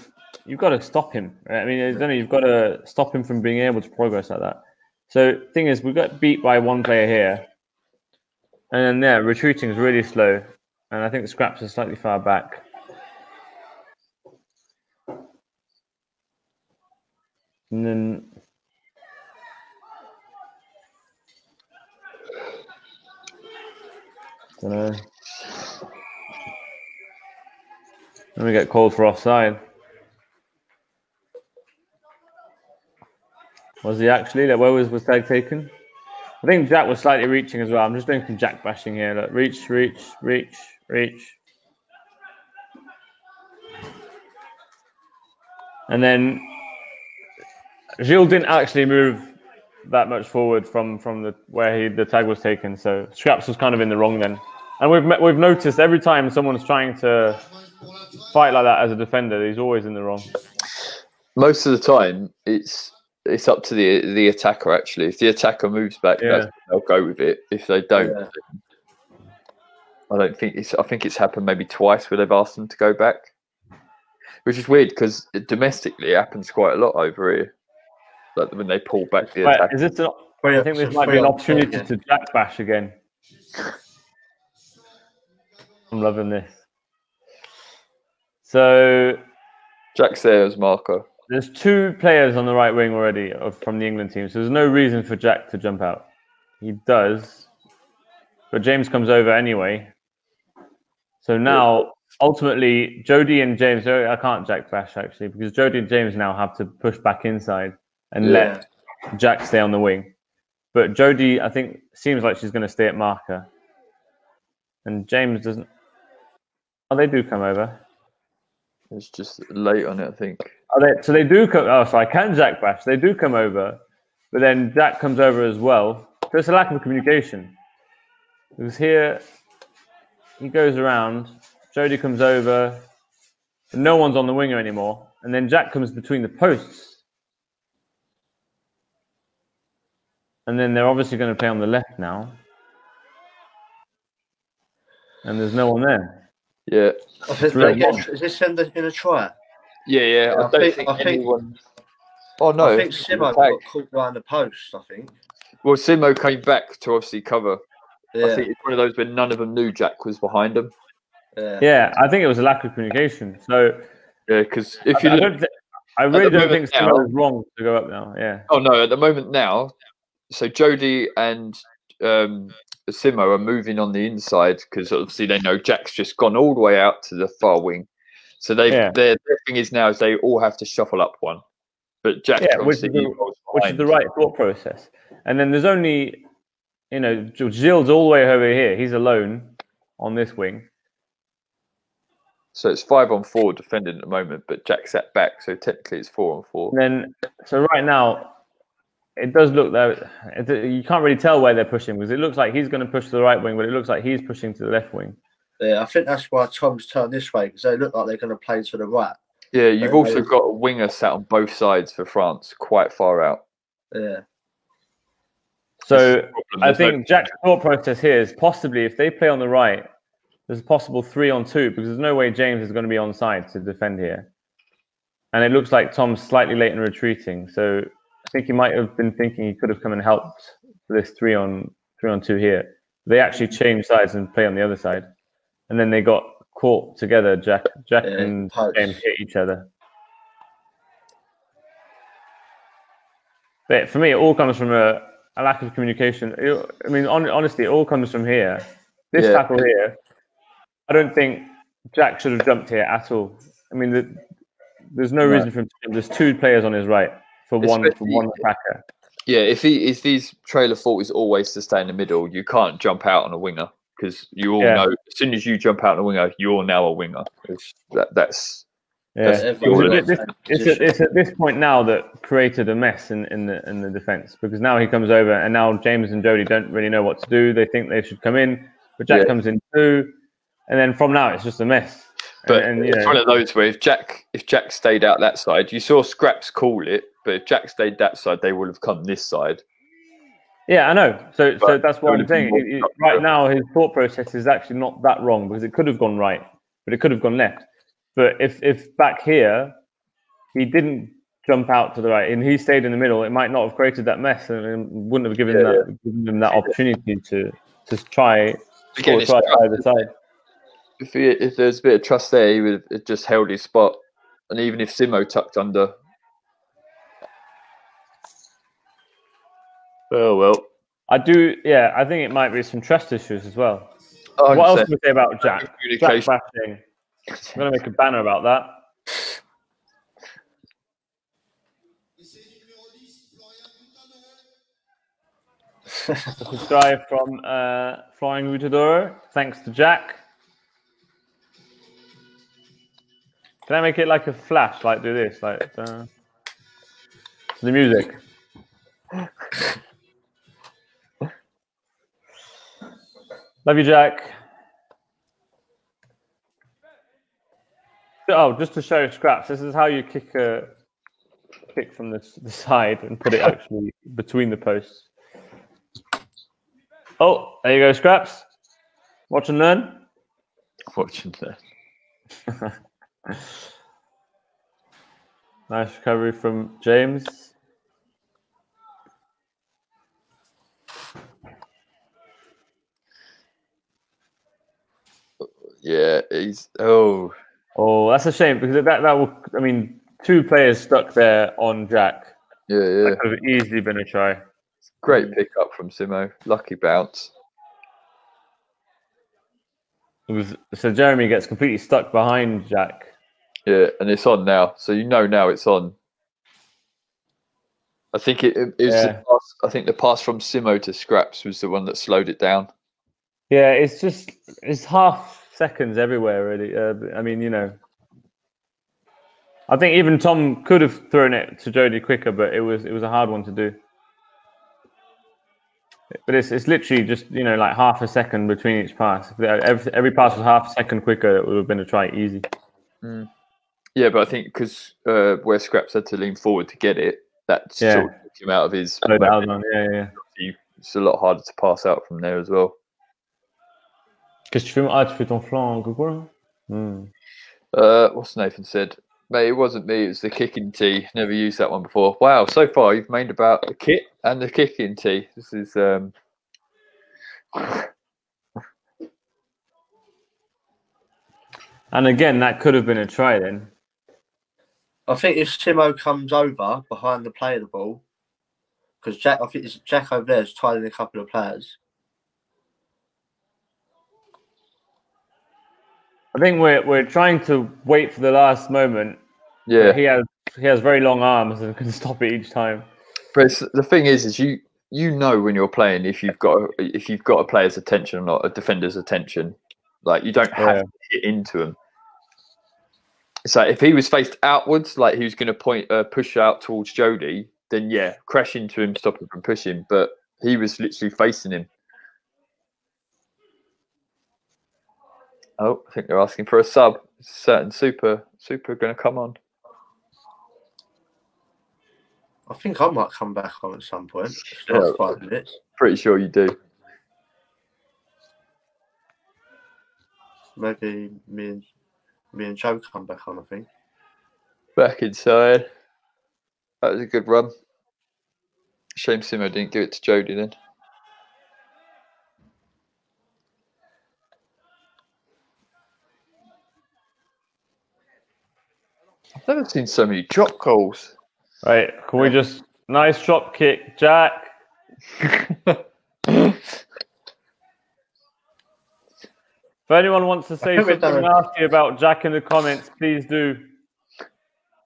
stop him. Right? I mean, you've got to stop him from being able to progress like that. So thing is, we got beat by one player here, and then retreating is really slow, and I think the scraps are slightly far back. And then don't know. Then we get called for offside. Was he actually? Where was tag taken? I think Jack was slightly reaching as well. I'm just doing some Jack bashing here. Look, reach. And then Gilles didn't actually move that much forward from where the tag was taken. So Scraps was kind of in the wrong then. And we've noticed every time someone's trying to fight like that as a defender, he's always in the wrong. Most of the time, it's up to the attacker. Actually, if the attacker moves back, they'll go with it. If they don't, I don't think it's. I think it's happened maybe twice where they've asked them to go back, which is weird because domestically it happens quite a lot over here. Like when they pull back the attacker. Is this? I think this might be an opportunity to Jack bash again. I'm loving this. So Jack's there as marker. there's 2 players on the right wing already from the England team, so there's no reason for Jack to jump out. He does, but James comes over anyway. So now, ultimately, Jody and James, I can't Jack bash actually, because Jody and James now have to push back inside and let Jack stay on the wing. But Jody, I think, seems like she's going to stay at marker. And James doesn't. Oh, they do come over. It's just late on it, I think. So they do come. Oh, so I can Jack bash. They do come over, but then Jack comes over as well. So it's a lack of communication. Because here, he goes around. Jody comes over. But no one's on the winger anymore. And then Jack comes between the posts. And then they're obviously going to play on the left now. And there's no one there. Yeah. Is this in a try? Yeah. I don't think anyone. Oh no! I think Simo got caught behind the post. I think. Well, Simo came back to obviously cover. Yeah. I think it's one of those where none of them knew Jack was behind them. Yeah, I think it was a lack of communication. So yeah, because if you look, I really don't think Simo is wrong to go up now. Yeah. Oh no! At the moment now, so Jody and Simo are moving on the inside because obviously they know Jack's just gone all the way out to the far wing. So their thing is now is they all have to shuffle up one. But Jack, which is the right thought process. And then there's only, Gilles all the way over here. He's alone on this wing. So it's 5-on-4 defending at the moment, but Jack sat back, so technically it's 4-on-4. So right now, it does look that you can't really tell where they're pushing because it looks like he's going to push to the right wing, but it looks like he's pushing to the left wing. Yeah, I think that's why Tom's turned this way because they look like they're going to play to the right. Yeah, you've also got a winger sat on both sides for France, quite far out. Yeah. So I think Jack's thought process here is possibly if they play on the right, there's a possible 3-on-2 because there's no way James is going to be on side to defend here. And it looks like Tom's slightly late in retreating. So I think he might have been thinking he could have come and helped for this 3-on-2 here. They actually changed sides and play on the other side. And then they got caught together. Jack and James hit each other. But for me, it all comes from a lack of communication. I mean, honestly, it all comes from here. This tackle here, I don't think Jack should have jumped here at all. I mean, there's no reason for him to jump. There's 2 players on his right for one attacker. Yeah, if his trailer thought is always to stay in the middle, you can't jump out on a winger because you all know as soon as you jump out on a winger, you're now a winger. It's at this point now that created a mess in the defense because now he comes over and now James and Jody don't really know what to do. They think they should come in, but Jack comes in too, and then from now it's just a mess. But it's one of those where if Jack stayed out that side, you saw Scraps call it, but if Jack stayed that side, they would have come this side. Yeah, I know. So that's what I'm saying. Right now, his thought process is actually not that wrong because it could have gone right, but it could have gone left. But if back here, he didn't jump out to the right and he stayed in the middle, it might not have created that mess and wouldn't have given them that opportunity to try score try either side. If there's a bit of trust there, he would have just held his spot. And even if Simo tucked under. Oh, well. I think it might be some trust issues as well. 100%. What else can we say about Jack? Jack bashing. I'm going to make a banner about that. Subscribe from Flying Lutador. Thanks to Jack. Can I make it like a flash? Like do this? Like the music. Love you, Jack. Oh, just to show Scraps, this is how you kick from the side and put it actually between the posts. Oh, there you go, Scraps. Watch and learn. Watch and learn. Nice recovery from James. Yeah, he's Oh, that's a shame because that will. I mean, 2 players stuck there on Jack. Yeah. That could have easily been a try. Great pick up from Simo. Lucky bounce. So Jeremy gets completely stuck behind Jack. Yeah, and it's on now. So now it's on. I think it was the pass, I think the pass from Simo to Scraps was the one that slowed it down. Yeah, it's half seconds everywhere really. I mean, I think even Tom could have thrown it to Jody quicker, but it was a hard one to do. But it's literally just like half a second between each pass. If every pass was half a second quicker, it would have been a try easy. Yeah, but I think because where Scraps had to lean forward to get it, that sort of took him out of his. Yeah. It's a lot harder to pass out from there as well. Qu'est-ce que tu fais? Ah, tu fais ton flanc, coucou What's Nathan said? Mate, it wasn't me. It was the kicking tee. Never used that one before. Wow, so far you've made about the kit and the kicking tee. This is. And again, that could have been a try then. I think if Simo comes over behind the play of the ball, because I think it's Jack over there is tied in a couple of players. I think we're trying to wait for the last moment. Yeah, he has very long arms and can stop it each time. But the thing is you when you're playing if you've got a player's attention or not, a defender's attention. Like you don't have to hit into him. So if he was faced outwards, like he was going to push out towards Jody, then crash into him, stop him from pushing. But he was literally facing him. Oh, I think they're asking for a sub. Certain super going to come on. I think I might come back on at some point. Last 5 minutes. Pretty sure you do. Maybe me and Joe come back on, I think. Back inside. That was a good run. Shame Simo didn't give it to Jody then. I've never seen so many drop goals. Right, can we just nice drop kick, Jack? If anyone wants to say something nasty about Jack in the comments, please do.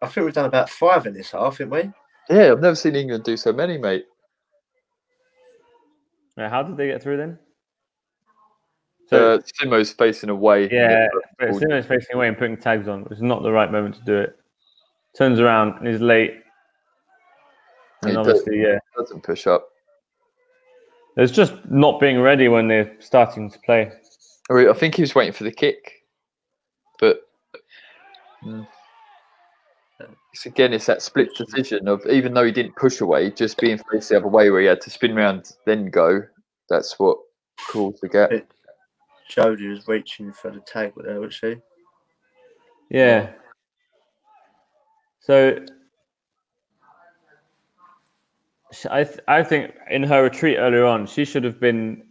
I think we've done about 5 in this half, haven't we? Yeah, I've never seen England do so many, mate. Yeah, how did they get through then? So Simo's facing away. Yeah, but Simo's facing away and putting tags on, which is not the right moment to do it. Turns around and is late. And obviously, doesn't push up. It's just not being ready when they're starting to play. I think he was waiting for the kick, but it's that split decision of even though he didn't push away, just being faced the other way where he had to spin around then go. That's what caused the gap. Jody was reaching for the tag there, was she? Yeah. So I think in her retreat earlier on, she should have been,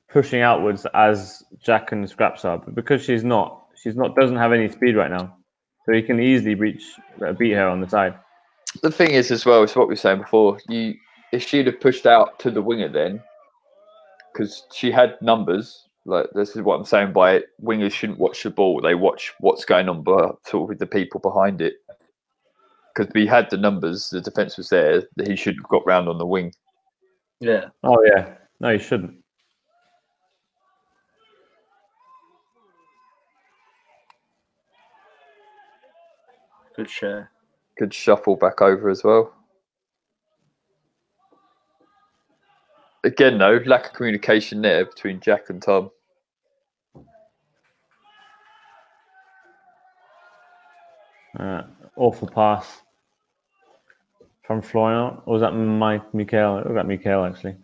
pushing outwards as Jack and Scraps are, but because she's not doesn't have any speed right now, so he can easily beat her on the side. The thing is, as well, it's what we were saying before. If she'd have pushed out to the winger then, because she had numbers. Like this is what I'm saying by it. Wingers shouldn't watch the ball; they watch what's going on, sort of with the people behind it. Because we had the numbers, the defence was there. That he should have got round on the wing. Yeah. Oh yeah. No, he shouldn't. Good share. Good shuffle back over as well. Again, though, lack of communication there between Jack and Tom. Awful pass from Florian. Or was that Mikael? It was that Mikael, actually.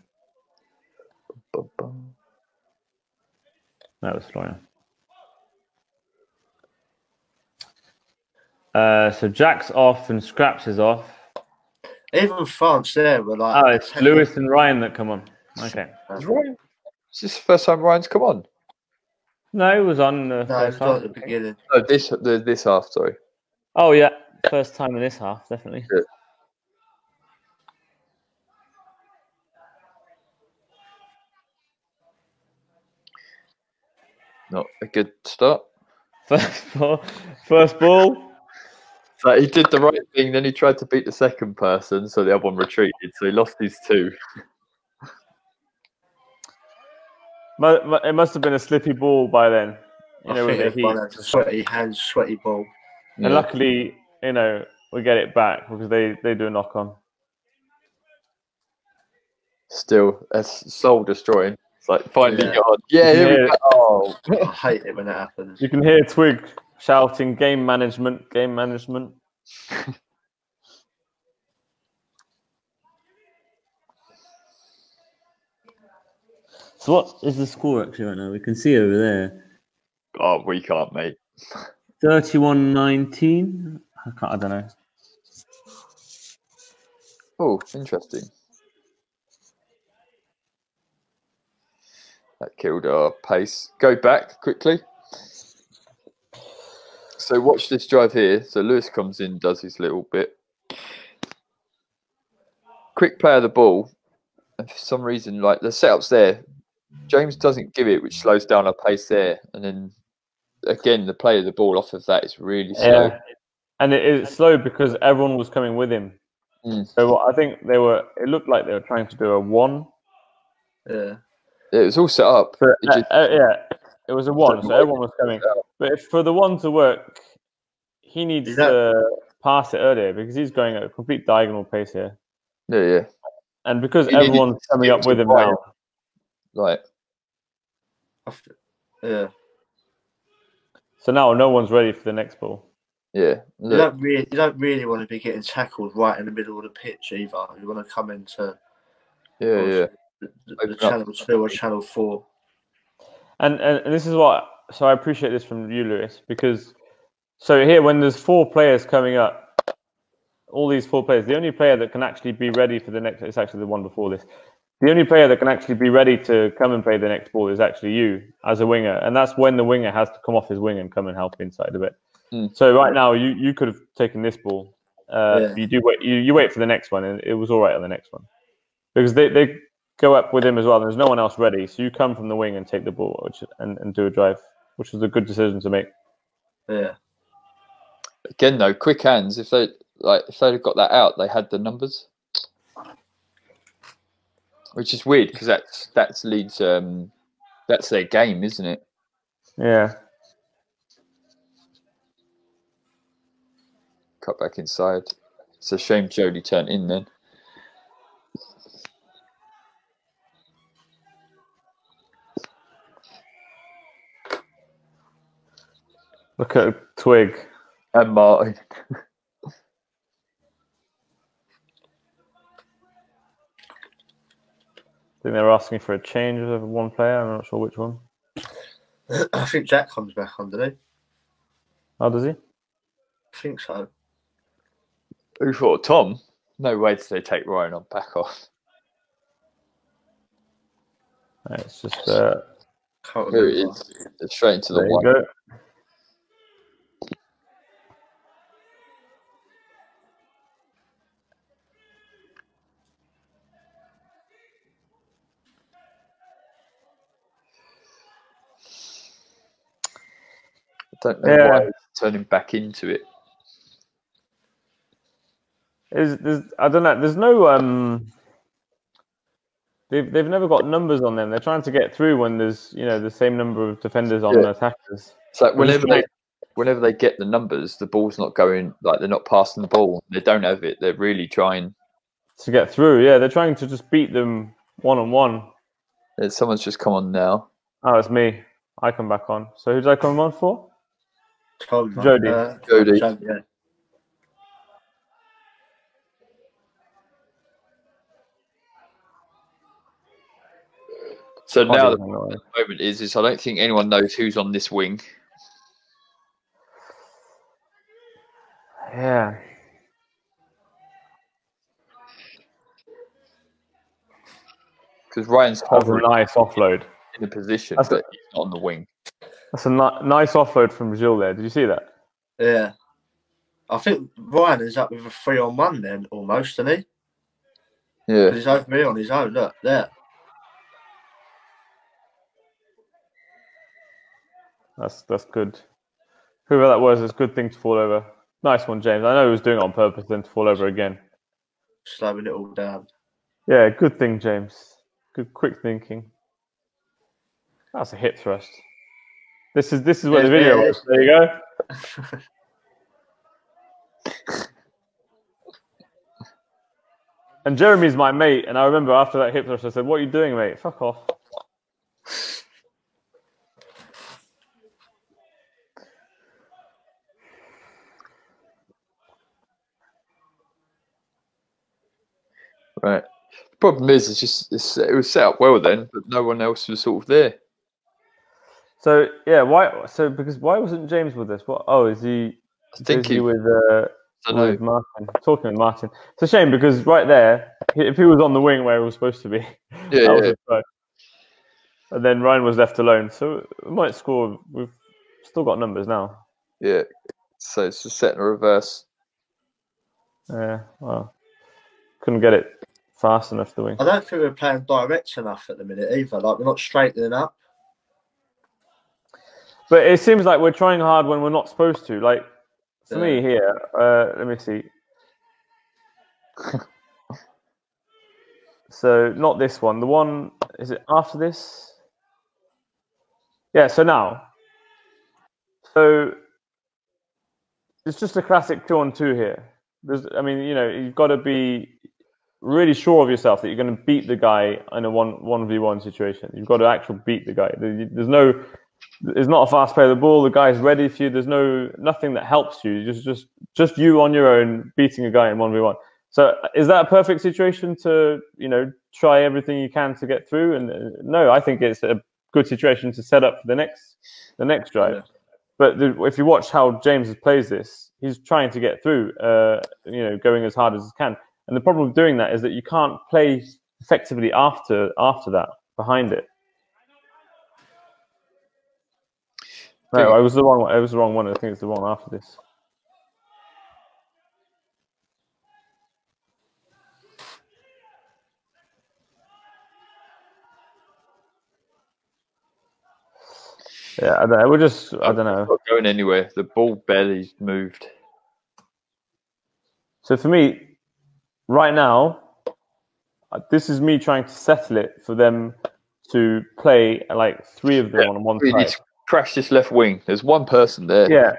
That was Florian. So Jack's off and Scraps is off. Even France there were like... Oh, it's Lewis and Ryan that come on. Okay. Is this the first time Ryan's come on? No, it was on the No, it first was on half. at the beginning. Oh, this half, sorry. Oh yeah, first time in this half, definitely. Yeah. Not a good start. First ball. So he did the right thing, then he tried to beat the second person, so the other one retreated, so he lost his 2. It must have been a slippy ball by then. I think everyone has a sweaty hands, sweaty ball. Yeah. And luckily, we get it back because they do a knock on. Still, that's soul destroying. It's like finally got. Yeah, here we go. Oh. I hate it when that happens. You can hear Twig shouting, "Game management, game management." So what is the score actually right now? We can see over there. Oh, we can't, mate. 31-19. I don't know. Oh, interesting. That killed our pace. Go back quickly. So watch this drive here. So Lewis comes in, does his little bit. Quick play of the ball. And for some reason, like the setup's there. James doesn't give it, which slows down our pace there. And then again, the play of the ball off of that is really slow. Yeah. And it's slow because everyone was coming with him. So I think it looked like they were trying to do a 1. Yeah. It was all set up. It was a 1, so everyone was coming. But for the 1 to work, he needs to pass it earlier because he's going at a complete diagonal pace here. Yeah. And because everyone's coming up with him now. Right. Yeah. So now no one's ready for the next ball. Yeah. You don't really want to be getting tackled right in the middle of the pitch either. You want to come into the channel 2 or channel 4. And this is what. So I appreciate this from you, Lewis, because so here when there's 4 players coming up, all these 4 players, the only player that can actually be ready for the next. It's actually the one before this. The only player that can actually be ready to come and play the next ball is actually you as a winger, and that's when the winger has to come off his wing and come and help inside a bit. So right now you could have taken this ball. You wait for the next one, and it was all right on the next one because they go up with him as well. And there's no one else ready, so you come from the wing and take the ball and do a drive, which was a good decision to make. Yeah. Again, though, quick hands. If they'd have got that out, they had the numbers. Which is weird because that's Leeds. That's their game, isn't it? Yeah. Cut back inside. It's a shame Jody turned in then. Look at Twig and Martin. I think they're asking for a change of one player. I'm not sure which one. I think Jack comes back on, doesn't he? Oh, does he? I think so. Who thought Tom? No way did they take Ryan on back off. It's just Here it is. It's straight into the one. Go. I don't know why he's turning back into it. I don't know. There's no They've never got numbers on them. They're trying to get through when there's the same number of defenders on the attackers. It's like whenever they get the numbers, the ball's not going, like they're not passing the ball. They don't have it. They're really trying to get through. Yeah, they're trying to just beat them one-on-one. Someone's just come on now. Oh, it's me. I come back on. So who did I come on for? Tom, Jody. Jody. Yeah. So now the moment is I don't think anyone knows who's on this wing. Yeah. Because Ryan's hovering. A nice offload in a position, but he's not on the wing. That's a nice offload from Gilles there. Did you see that? Yeah. I think Ryan is up with a 3-on-1 then, almost, isn't he? Yeah. He's over here on his own. Look, there. That's good. Whoever that was, it's a good thing to fall over. Nice one, James. I know he was doing it on purpose, then to fall over again. Slowing it all down. Yeah, good thing, James. Good, quick thinking. That's a hip thrust. This is where the video was. There you go. And Jeremy's my mate, and I remember after that hip thrust, I said, "What are you doing, mate? Fuck off." Right. The problem is, it was set up well then, but no one else was sort of there. So yeah, why? So because why wasn't James with us? What? Oh, is he busy with Martin? Talking with Martin. It's a shame because right there, if he was on the wing where he was supposed to be, that was a try. And then Ryan was left alone, so we might score. We've still got numbers now. Yeah. So it's just set in reverse. Yeah. Well, couldn't get it fast enough to win. I don't think we're playing direct enough at the minute either. Like, we're not straightening up. But it seems like we're trying hard when we're not supposed to. Like, for me here, let me see. So, not this one. The one, is it after this? Yeah, so now. So, it's just a classic 2-on-2 here. I mean, you've got to be really sure of yourself that you're going to beat the guy in a 1v1 situation. You've got to actually beat the guy. It's not a fast play of the ball. The guy's ready for you. There's nothing that helps you. Just you on your own beating a guy in 1v1. So is that a perfect situation to try everything you can to get through? And no, I think it's a good situation to set up for the next drive. Yeah. But if you watch how James plays this, he's trying to get through, going as hard as he can. And the problem with doing that is that you can't play effectively after that, behind it. No, I was the wrong one. I was the wrong one. I think it's the one after this. Yeah, I don't know. I don't know. Not going anywhere. The ball barely moved. So for me, right now, this is me trying to settle it for them to play like three of them on one side. Need to crash this left wing. There's one person there. Yeah.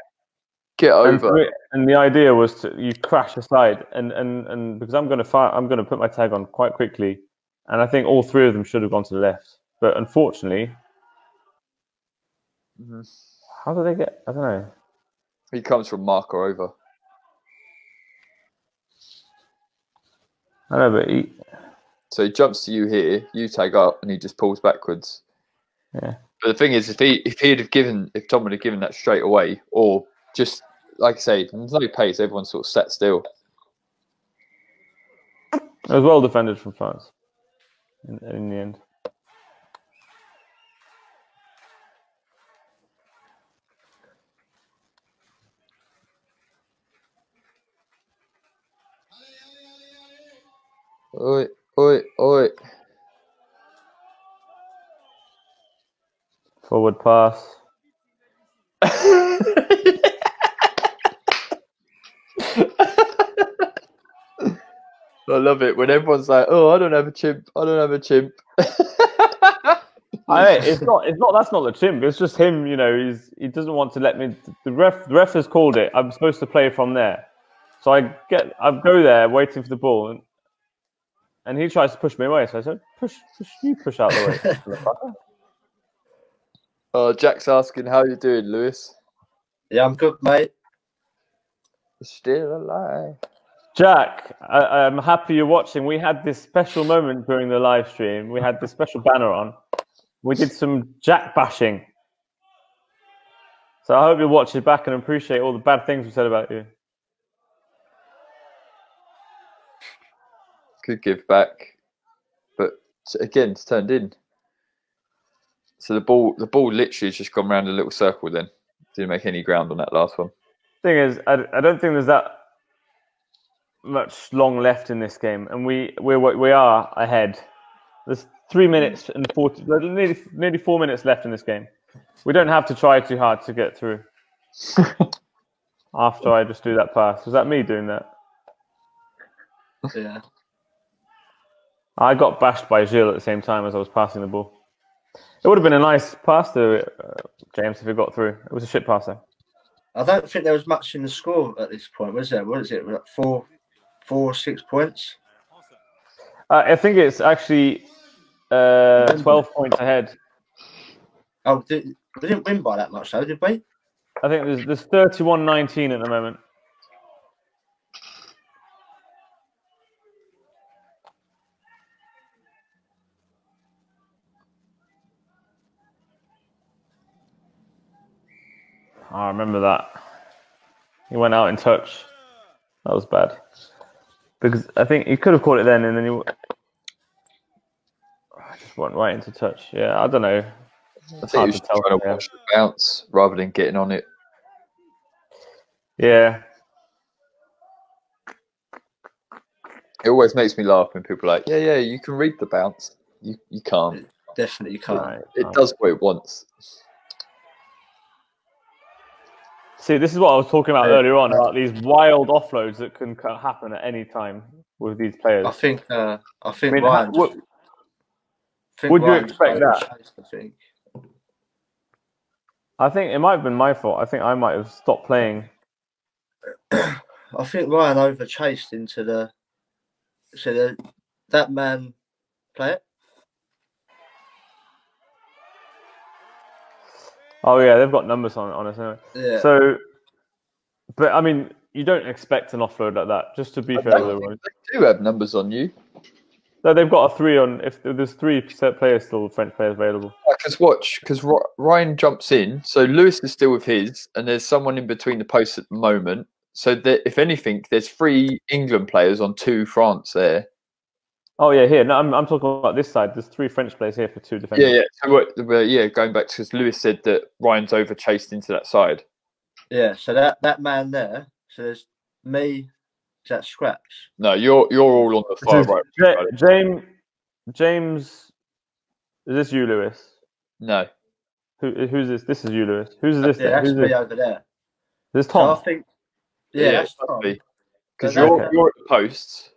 Get over. And the idea was you crash aside, and because I'm going to put my tag on quite quickly, and I think all three of them should have gone to the left, but unfortunately, how do they get? I don't know. He comes from marker over. I know, but so he jumps to you here, you tag up, and he just pulls backwards. Yeah. But the thing is, if Tom would have given that straight away, or just like I say, there's no pace, everyone's sort of sat still. It was well defended from France in the end. Oi, oi, oi. Forward pass. I love it when everyone's like, "Oh, I don't have a chimp. I don't have a chimp." It's not. That's not the chimp. It's just him. He doesn't want to let me. The ref has called it. I'm supposed to play from there, so I go there waiting for the ball, and he tries to push me away. So I said, "Push out the way." Oh, Jack's asking, "How you doing, Lewis?" Yeah, I'm good, mate. Still alive. Jack, I'm happy you're watching. We had this special moment during the live stream. We had this special banner on. We did some Jack bashing. So I hope you'll watch it back and appreciate all the bad things we said about you. Could give back. But again, it's turned in. So the ball literally has just gone round a little circle. Then didn't make any ground on that last one. Thing is, I don't think there's that much long left in this game, and we are ahead. There's 3 minutes and 40, nearly 4 minutes left in this game. We don't have to try too hard to get through. After I just do that pass, was that me doing that? Yeah. I got bashed by Gilles at the same time as I was passing the ball. It would have been a nice pass to James if it got through. It was a shit pass though. I don't think there was much in the score at this point, was there? What is it? Like 4 or 6 points? I think it's actually 12 points ahead. Oh, we didn't win by that much though, did we? I think there's 31-19 at the moment. I remember that. He went out in touch. That was bad. Because I think he could have caught it then, and then he just went right into touch. Yeah, I don't know. I think he was trying to watch the bounce rather than getting on it. Yeah. It always makes me laugh when people are like, yeah, you can read the bounce. You can't. It definitely can't. Right. It does what it wants. See, this is what I was talking about earlier on, about these wild offloads that can happen at any time with these players. I think Ryan. Would you expect that? I think it might have been my fault. I think I might have stopped playing. I think Ryan overchased into the. So that man play it. Oh yeah, they've got numbers on us anyway. Yeah. So, but I mean, you don't expect an offload like that. Just to be fair with everyone, they do have numbers on you. No, they've got a 3 on. If there's 3 players still, French players available. Because Ryan jumps in, so Lewis is still with his, and there's someone in between the posts at the moment. So that if anything, there's 3 England players on 2 France there. Oh yeah, here. No, I'm talking about this side. There's 3 French players here for 2 defenders. Yeah. So going back to because Lewis said that Ryan's overchased into that side. Yeah. So that man there. So there's me. Is that Scraps? No, you're all on the far right. James, is this you, Lewis? No. Who's this? This is you, Lewis. Who's this? Yeah, that's who's me this? over there. This Tom. So I think. Yeah, that's Tom. Because you're at the posts.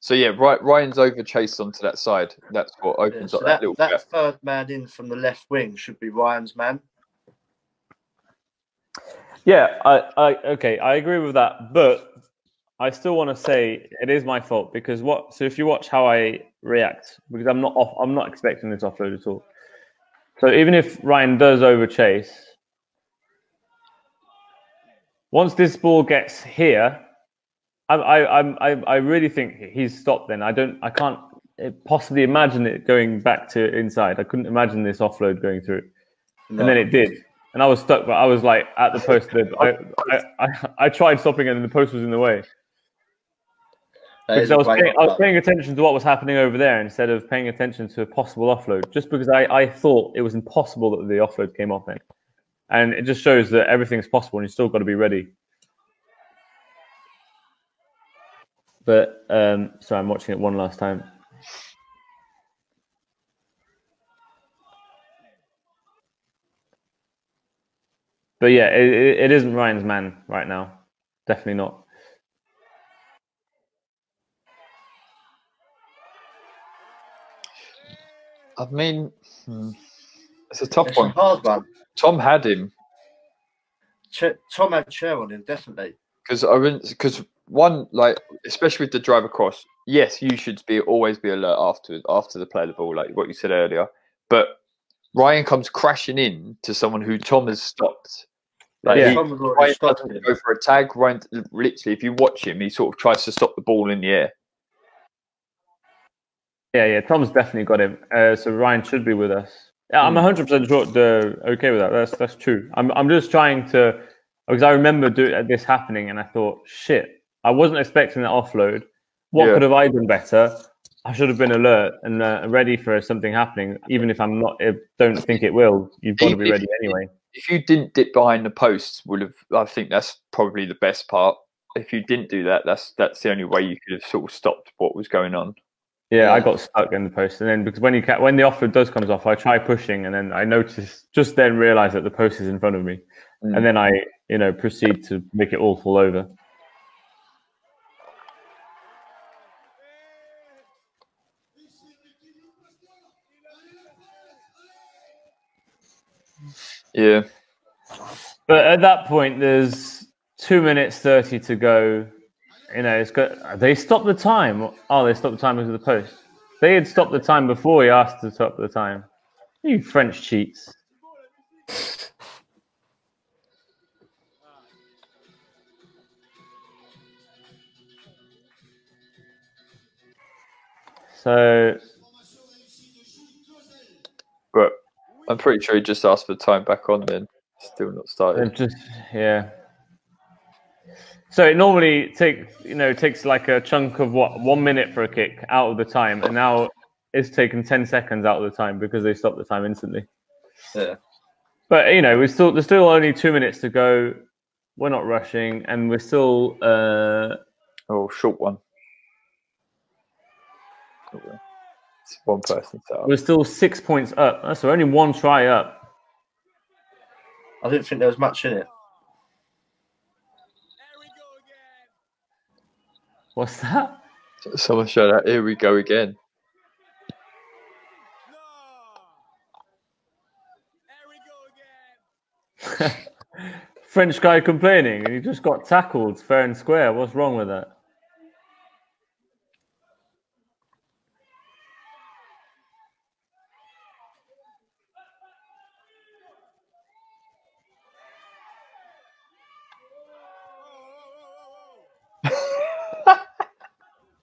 So yeah, Ryan's overchased onto that side. That's what opens up that little gap. That third man in from the left wing should be Ryan's man. Yeah, I agree with that, but I still want to say it is my fault because So if you watch how I react, because I'm not expecting this offload at all. So even if Ryan does overchase, once this ball gets here, I really think he's stopped. Then I can't possibly imagine it going back to inside. I couldn't imagine this offload going through, and then it did, and I was stuck. But I was like at the post. I tried stopping it, and the post was in the way. Because I was paying attention to what was happening over there instead of paying attention to a possible offload. Just because I thought it was impossible that the offload came off then, and it just shows that everything's possible, and you still got to be ready. But sorry, I'm watching it one last time. But yeah, it isn't Ryan's man right now. Definitely not. I mean, it's a tough one. A hard one. Tom had him. Tom had chair on him, definitely. Because one, like, especially with the drive across, yes, you should always be alert after the play of the ball, like what you said earlier. But Ryan comes crashing in to someone who Tom has stopped. Like, Ryan doesn't go for a tag. Ryan, literally, if you watch him, he sort of tries to stop the ball in the air. Yeah. Tom's definitely got him. So Ryan should be with us. Yeah, I'm 100% sure okay with that. That's true. I'm just trying to, because I remember this happening, and I thought, shit, I wasn't expecting that offload. What could have I done better? I should have been alert and ready for something happening, even if don't think it will. You've got to be ready anyway. If you didn't dip behind the posts, I think that's probably the best part. If you didn't do that, that's the only way you could have sort of stopped what was going on. Yeah, I got stuck in the post, and then because when the offload does comes off, I try pushing, and then I realize that the post is in front of me, and then I proceed to make it all fall over. Yeah. But at that point, there's 2 minutes 30 to go. They stopped the time. Oh, they stopped the time because of the post. They had stopped the time before we asked to stop the time. You French cheats. So, but I'm pretty sure he just asked for time back on then. Still not started. So it normally takes like a chunk of 1 minute for a kick out of the time, and now it's taken 10 seconds out of the time because they stopped the time instantly. Yeah. But there's still only 2 minutes to go. We're not rushing, and we're still short one. It's one person set up. We're still 6 points up. So only one try up. I didn't think there was much in it. What's that? Someone showed that. Here we go again. French guy complaining, and he just got tackled fair and square. What's wrong with that?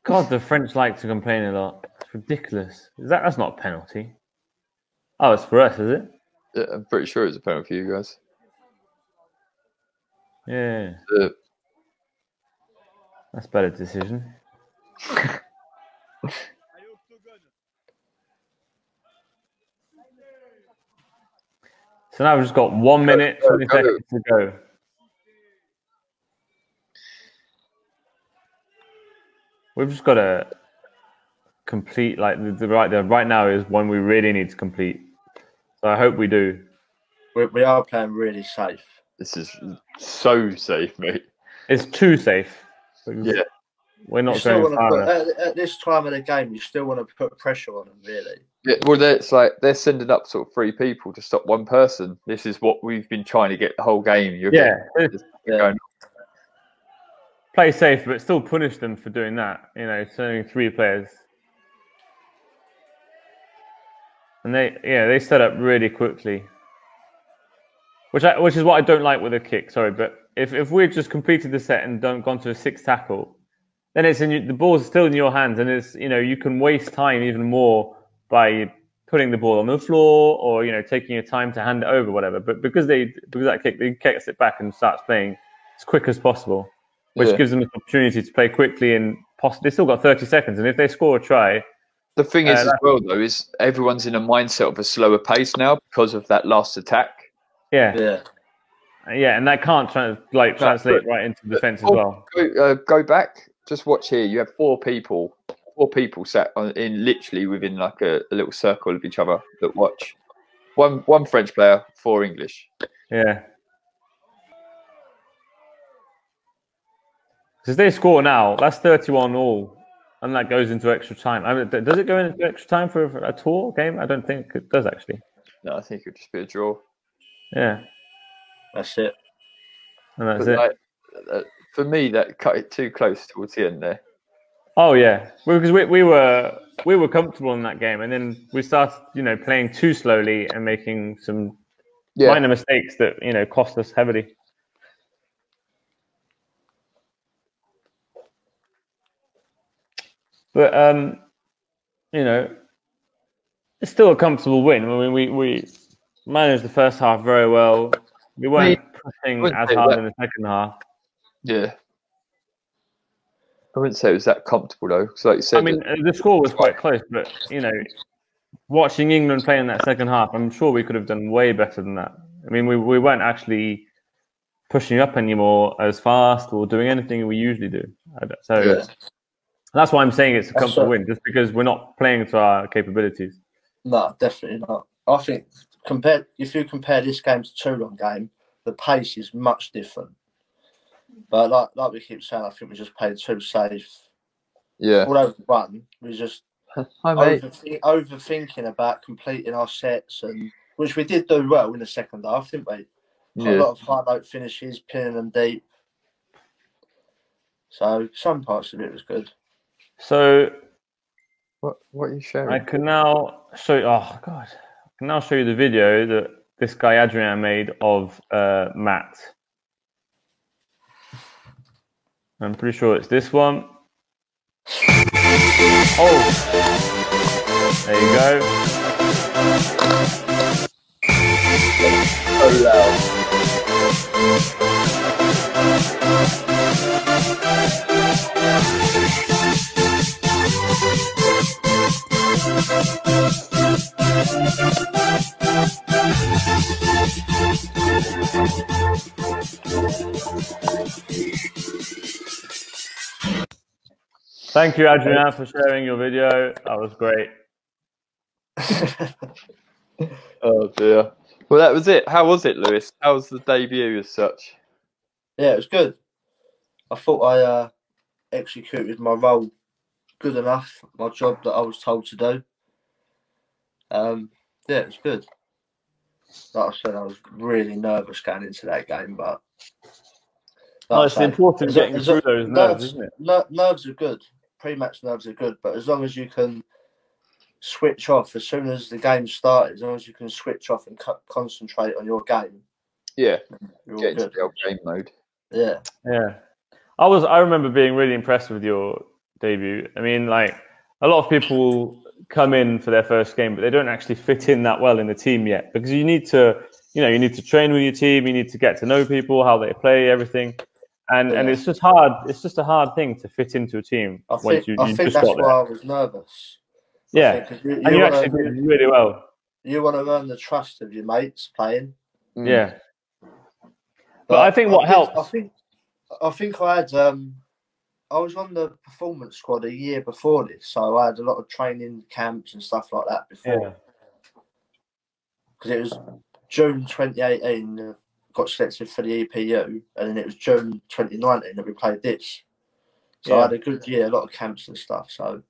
God, the French like to complain a lot. It's ridiculous. That's not a penalty? Oh, it's for us, is it? Yeah, I'm pretty sure it's a penalty for you guys. Yeah. That's a better decision. So now we've just got 1 minute, 20 seconds to go. We've just got to complete, like right now is when we really need to complete. So I hope we do. We are playing really safe. This is so safe, mate. It's too safe. Yeah. We're not going far enough. At this time of the game, you still want to put pressure on them, really. Yeah, well, it's like they're sending up sort of 3 people to stop one person. This is what we've been trying to get the whole game. Going. Play safe, but still punish them for doing that. It's only 3 players, and they set up really quickly, which is what I don't like with a kick. Sorry, but if we'd just completed the set and gone to a 6 tackle, then the ball's still in your hands, and it's you can waste time even more by putting the ball on the floor or taking your time to hand it over, whatever. But because that kick, they kicks it back and starts playing as quick as possible, which gives them an opportunity to play quickly and they still got 30 seconds, and if they score a try. The thing is, as well, though, is everyone's in a mindset of a slower pace now because of that last attack. Yeah, and that can't translate right into defense as well. Go back. Just watch here. You have 4 people sat in literally within like a little circle of each other that watch. One French player, 4 English. Yeah. Because they score now, that's 31 all, and that goes into extra time. Does it go into extra time for a tour game? I don't think it does, actually. No, I think it would just be a draw. Yeah. That's it. And that's it. For me, that cut it too close towards the end there. Oh yeah, because we were comfortable in that game, and then we started playing too slowly and making some minor mistakes that cost us heavily. But it's still a comfortable win. I mean, we managed the first half very well. We weren't pushing as hard in the second half. Yeah. I wouldn't say it was that comfortable though, because like you said, I mean, the score was quite close, but you know, watching England play in that second half, I'm sure we could have done way better than that. I mean, we weren't actually pushing up anymore as fast or doing anything we usually do. So that's why I'm saying it's a comfortable win, just because we're not playing to our capabilities. No, definitely not. I think if you compare this game to Toulon game, the pace is much different. But like we keep saying, I think we just played too safe. Yeah. Although we won, we just overthinking about completing our sets, and which we did do well in the second half, didn't we? Got a lot of high note finishes, pinning them deep. So some parts of it was good. So what are you showing? I can now show you. Oh God! I can now show you the video that this guy Adrian made of Matt. I'm pretty sure it's this one. Oh, there you go. So loud. Thank you, Adrian, for sharing your video. That was great. Oh dear. Well, that was it. How was it, Lewis? How was the debut as such? Yeah, it was good. I thought I executed my role good enough, my job that I was told to do. Yeah, it was good. Like I said, I was really nervous going into that game, but it's important getting through those nerves, isn't it? Nerves are good. Pre-match nerves are good, but as long as you can switch off as soon as the game started, as long as you can switch off and concentrate on your game. Yeah, you're get all into good. the old game mode. Yeah. I remember being really impressed with your debut. I mean, like a lot of people come in for their first game, but they don't actually fit in that well in the team yet, because you need to train with your team, you need to get to know people, how they play, everything. And it's just hard. It's just a hard thing to fit into a team I think that's why I was nervous. Yeah, you actually did really well. You want to earn the trust of your mates playing. Yeah, but I think what helps. I think I had. I was on the performance squad a year before this, so I had a lot of training camps and stuff like that before. Because it was June 2018. Got selected for the EPU, and then it was June 2019 that we played this. So I had a good year, a lot of camps and stuff. So,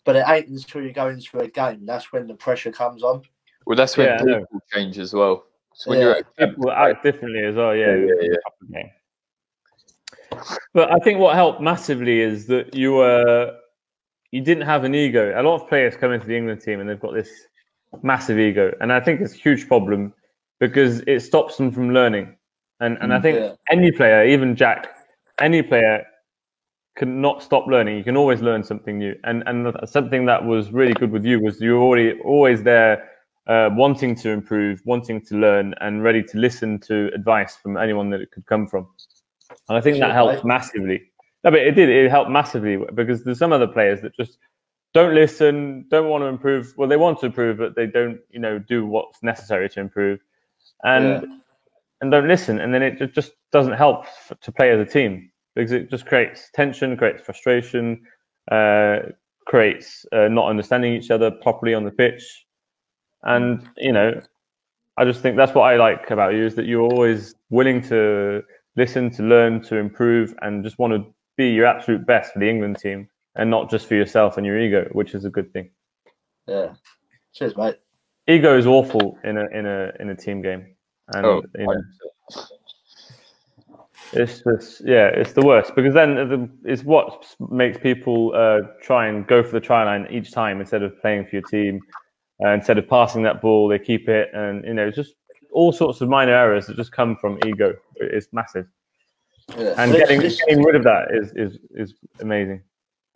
but it ain't until you go into a game that's when the pressure comes on. Well, that's when people change as well. So when you're at people act differently as well. Yeah. But I think what helped massively is that you didn't have an ego. A lot of players come into the England team and they've got this massive ego, and I think it's a huge problem because it stops them from learning. And I think any player, even Jack, any player can not stop learning. You can always learn something new. And something that was really good with you was you were always there, wanting to improve, wanting to learn, and ready to listen to advice from anyone that it could come from. And I think that helped massively. No, but it did. It helped massively because there's some other players that just don't listen, don't want to improve. Well, they want to improve, but they don't, do what's necessary to improve. And don't listen, and then it just doesn't help to play as a team because it just creates tension, creates frustration, creates not understanding each other properly on the pitch. And I just think that's what I like about you is that you're always willing to listen, to learn, to improve, and just want to be your absolute best for the England team and not just for yourself and your ego, which is a good thing. Yeah, cheers, mate. Ego is awful in a team game. And it's just it's the worst because then it's what makes people try and go for the try line each time instead of playing for your team. Instead of passing that ball, they keep it, and it's just all sorts of minor errors that just come from ego. It's massive, and getting rid of that is amazing.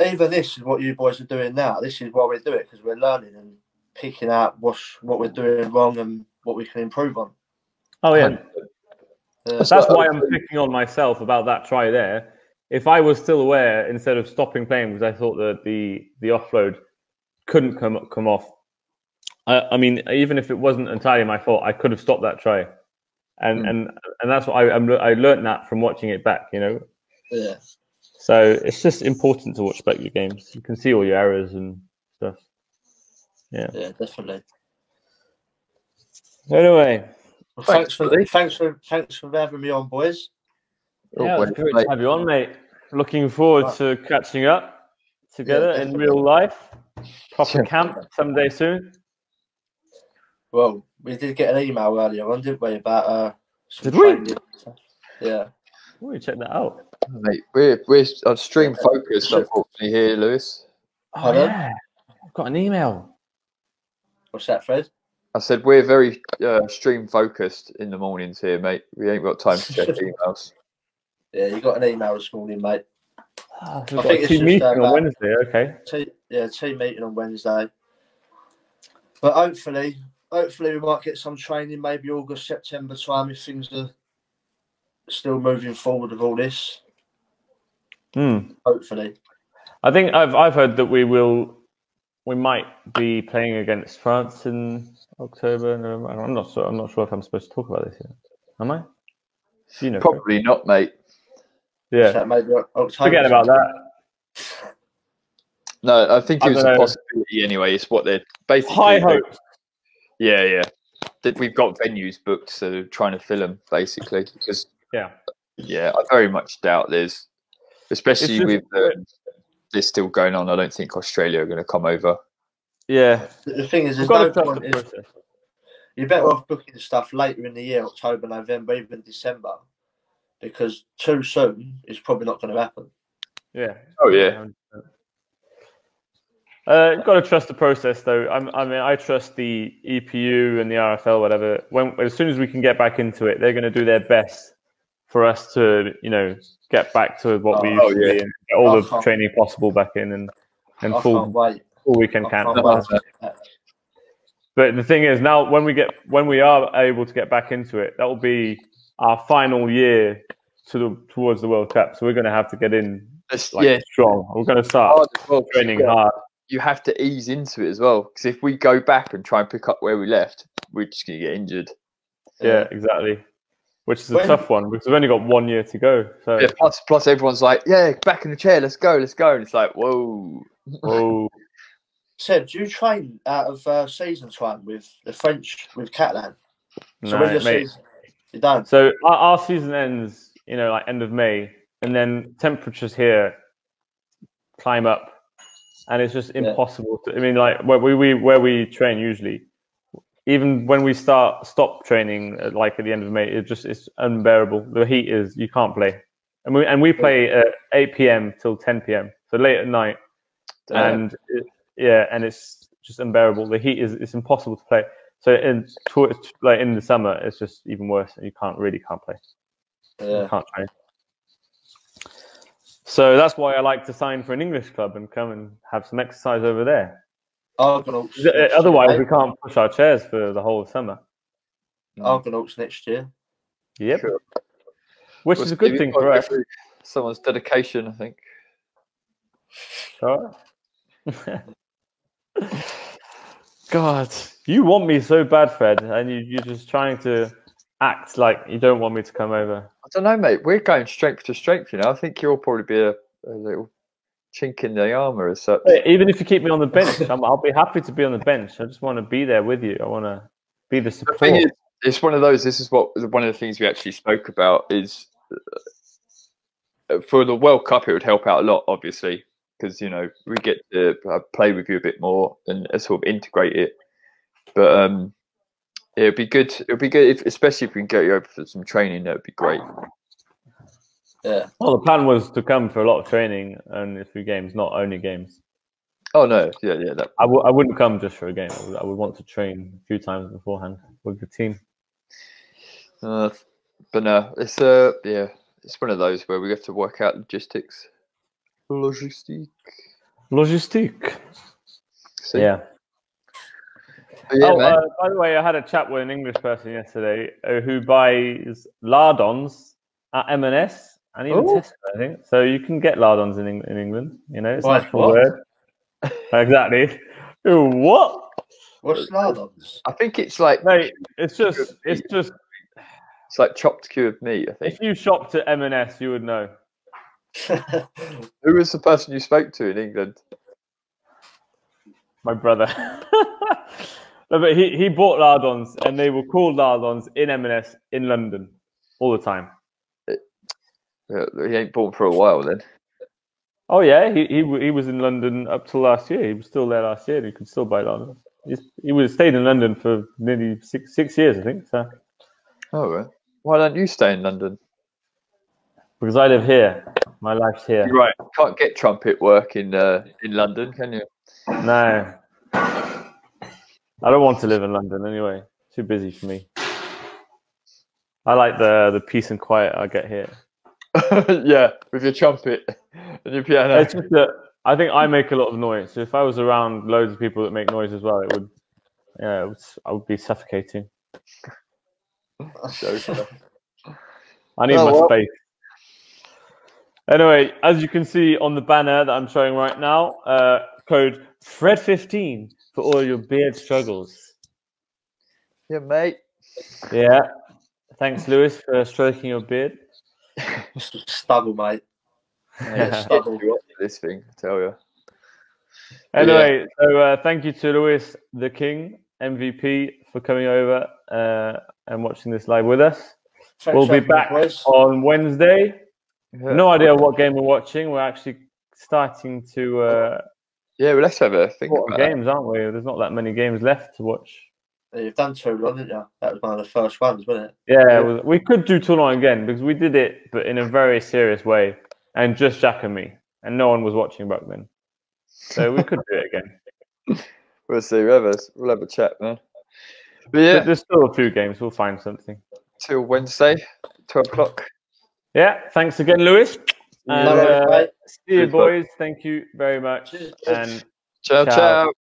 Even this is what you boys are doing now. This is why we do it because we're learning and picking out what we're doing wrong and what we can improve on. Oh yeah. That's why I'm picking on myself about that try there, if I was still aware, instead of stopping playing because I thought that the offload couldn't come off, I mean, even if it wasn't entirely my fault, I could have stopped that try, and that's what I learned that from watching it back. Yeah. So it's just important to watch back your games. You can see all your errors and stuff. Yeah. Yeah, definitely. Anyway, well, thanks for having me on, boys. Yeah, it's great to have you on, mate. Looking forward to catching up together in real life. Proper camp someday soon. Well, we did get an email earlier on, didn't we, about did we? Yeah. We check that out. Mate, we're on stream focused, unfortunately, here, Lewis. Oh, yeah. I've got an email. What's that, Fred? I said we're very stream focused in the mornings here, mate. We ain't got time to check emails. Yeah, you got an email this morning, mate. I think it's team meeting on Wednesday. Okay. Team meeting on Wednesday. But hopefully we might get some training, maybe August, September time, if things are still moving forward with all this. Hopefully. I think I've heard that we might be playing against France in October, November. I'm not sure if I'm supposed to talk about this yet. Am I? Probably not, mate. Yeah. So maybe October. Forget about that. No, I think it's a possibility anyway. It's what they're basically. High hopes. Yeah. We've got venues booked, so they're trying to fill them basically. Because I very much doubt there's, especially with this still going on. I don't think Australia are going to come over. Yeah. The thing is, there's no point. You're better off booking stuff later in the year, October, November, even December, because too soon is probably not going to happen. Yeah. Oh yeah. You've got to trust the process, though. I trust the EPU and the RFL, whatever. As soon as we can get back into it, they're going to do their best for us to, get back to what we used to be and get all the training possible back in and full weekend camp. But the thing is, now when we are able to get back into it, that will be our final year towards the World Cup. So we're going to have to get in strong. We're going to start training hard. You have to ease into it as well, because if we go back and try and pick up where we left, we're just going to get injured. Yeah, exactly. Which is a tough one because we've only got 1 year to go. So plus everyone's like, back in the chair, let's go, and it's like, whoa. Seb, do you train out of season time with the French with Catalan? So no, mate. You don't. So our season ends, like end of May, and then temperatures here climb up. And it's just impossible to. I mean, like where we train usually, even when we stop training, like at the end of May, it's unbearable. The heat is you can't play, and we play at 8 p.m. till 10 p.m. so late at night, and it's just unbearable. The heat it's impossible to play. So in the summer, it's just even worse. You can't play. You can't train. So that's why I like to sign for an English club and come and have some exercise over there. Otherwise, we can't push our chairs for the whole summer. Argonauts next year. Yep. Sure. Which is a good thing for us. Someone's dedication, I think. Sure. God, you want me so bad, Fred, and you're just trying to act like you don't want me to come over. I don't know, mate. We're going strength to strength, I think you'll probably be a little chink in the armour as such. Even if you keep me on the bench, I'll be happy to be on the bench. I just want to be there with you. I want to be the support. The thing is, it's one of those. This is one of the things we actually spoke about is for the World Cup. It would help out a lot, obviously, because we get to play with you a bit more and sort of integrate it. But it'd be good. It'd be good, especially if we can get you over for some training. That would be great. Yeah. Well, the plan was to come for a lot of training and a few games, not only games. Oh no, yeah. I wouldn't come just for a game. I would want to train a few times beforehand with the team. But no, it's one of those where we have to work out logistics. Logistique. So, yeah. By the way, I had a chat with an English person yesterday who buys lardons at M&S and even Oh. Tesco, I think. So you can get lardons in England. You know, it's Why, an actual what? word. Exactly. Ooh, what? What's lardons? I think it's like Mate, it's just it's like chopped cured meat. I think. if you shopped at M&S, you would know. Who was the person you spoke to in England? My brother. No, but he bought lardons, and they were called lardons in M&S in London all the time. Yeah, he ain't born for a while then. Oh yeah, he was in London up till last year. He was still there last year, and he could still buy lardons. He was stayed in London for nearly six years, I think. So. Oh, right. Why don't you stay in London? Because I live here, my life's here. You're right. Can't get trumpet work in London, can you? No, I don't want to live in London anyway. Too busy for me. I like the peace and quiet I get here. Yeah, with your trumpet and your piano. It's just that I think I make a lot of noise. So if I was around loads of people that make noise as well, it would, I would be suffocating. I need my space. Anyway, as you can see on the banner that I'm showing right now, code FRED15 for all your beard struggles. Yeah, mate. Yeah. Thanks, Lewis, for stroking your beard. Stubble, mate. Stubble. This thing, I tell you. Anyway, so thank you to Lewis, the King, MVP, for coming over and watching this live with us. Thanks, we'll be back on Wednesday. Yeah. No idea what game we're watching. We're actually starting to. Yeah, well, let's have a think about games, aren't we? There's not that many games left to watch. You've done too long, didn't you? That was one of the first ones, wasn't it? Yeah, we could do Toulon again because we did it, but in a very serious way, and just Jack and me, and no one was watching back then. So we could do it again. We'll see. We'll have a chat, man. But yeah, there's still a few games. We'll find something. Till Wednesday, 12 o'clock. Yeah. Thanks again, Lewis. And see you, boys. Thank you very much. And ciao.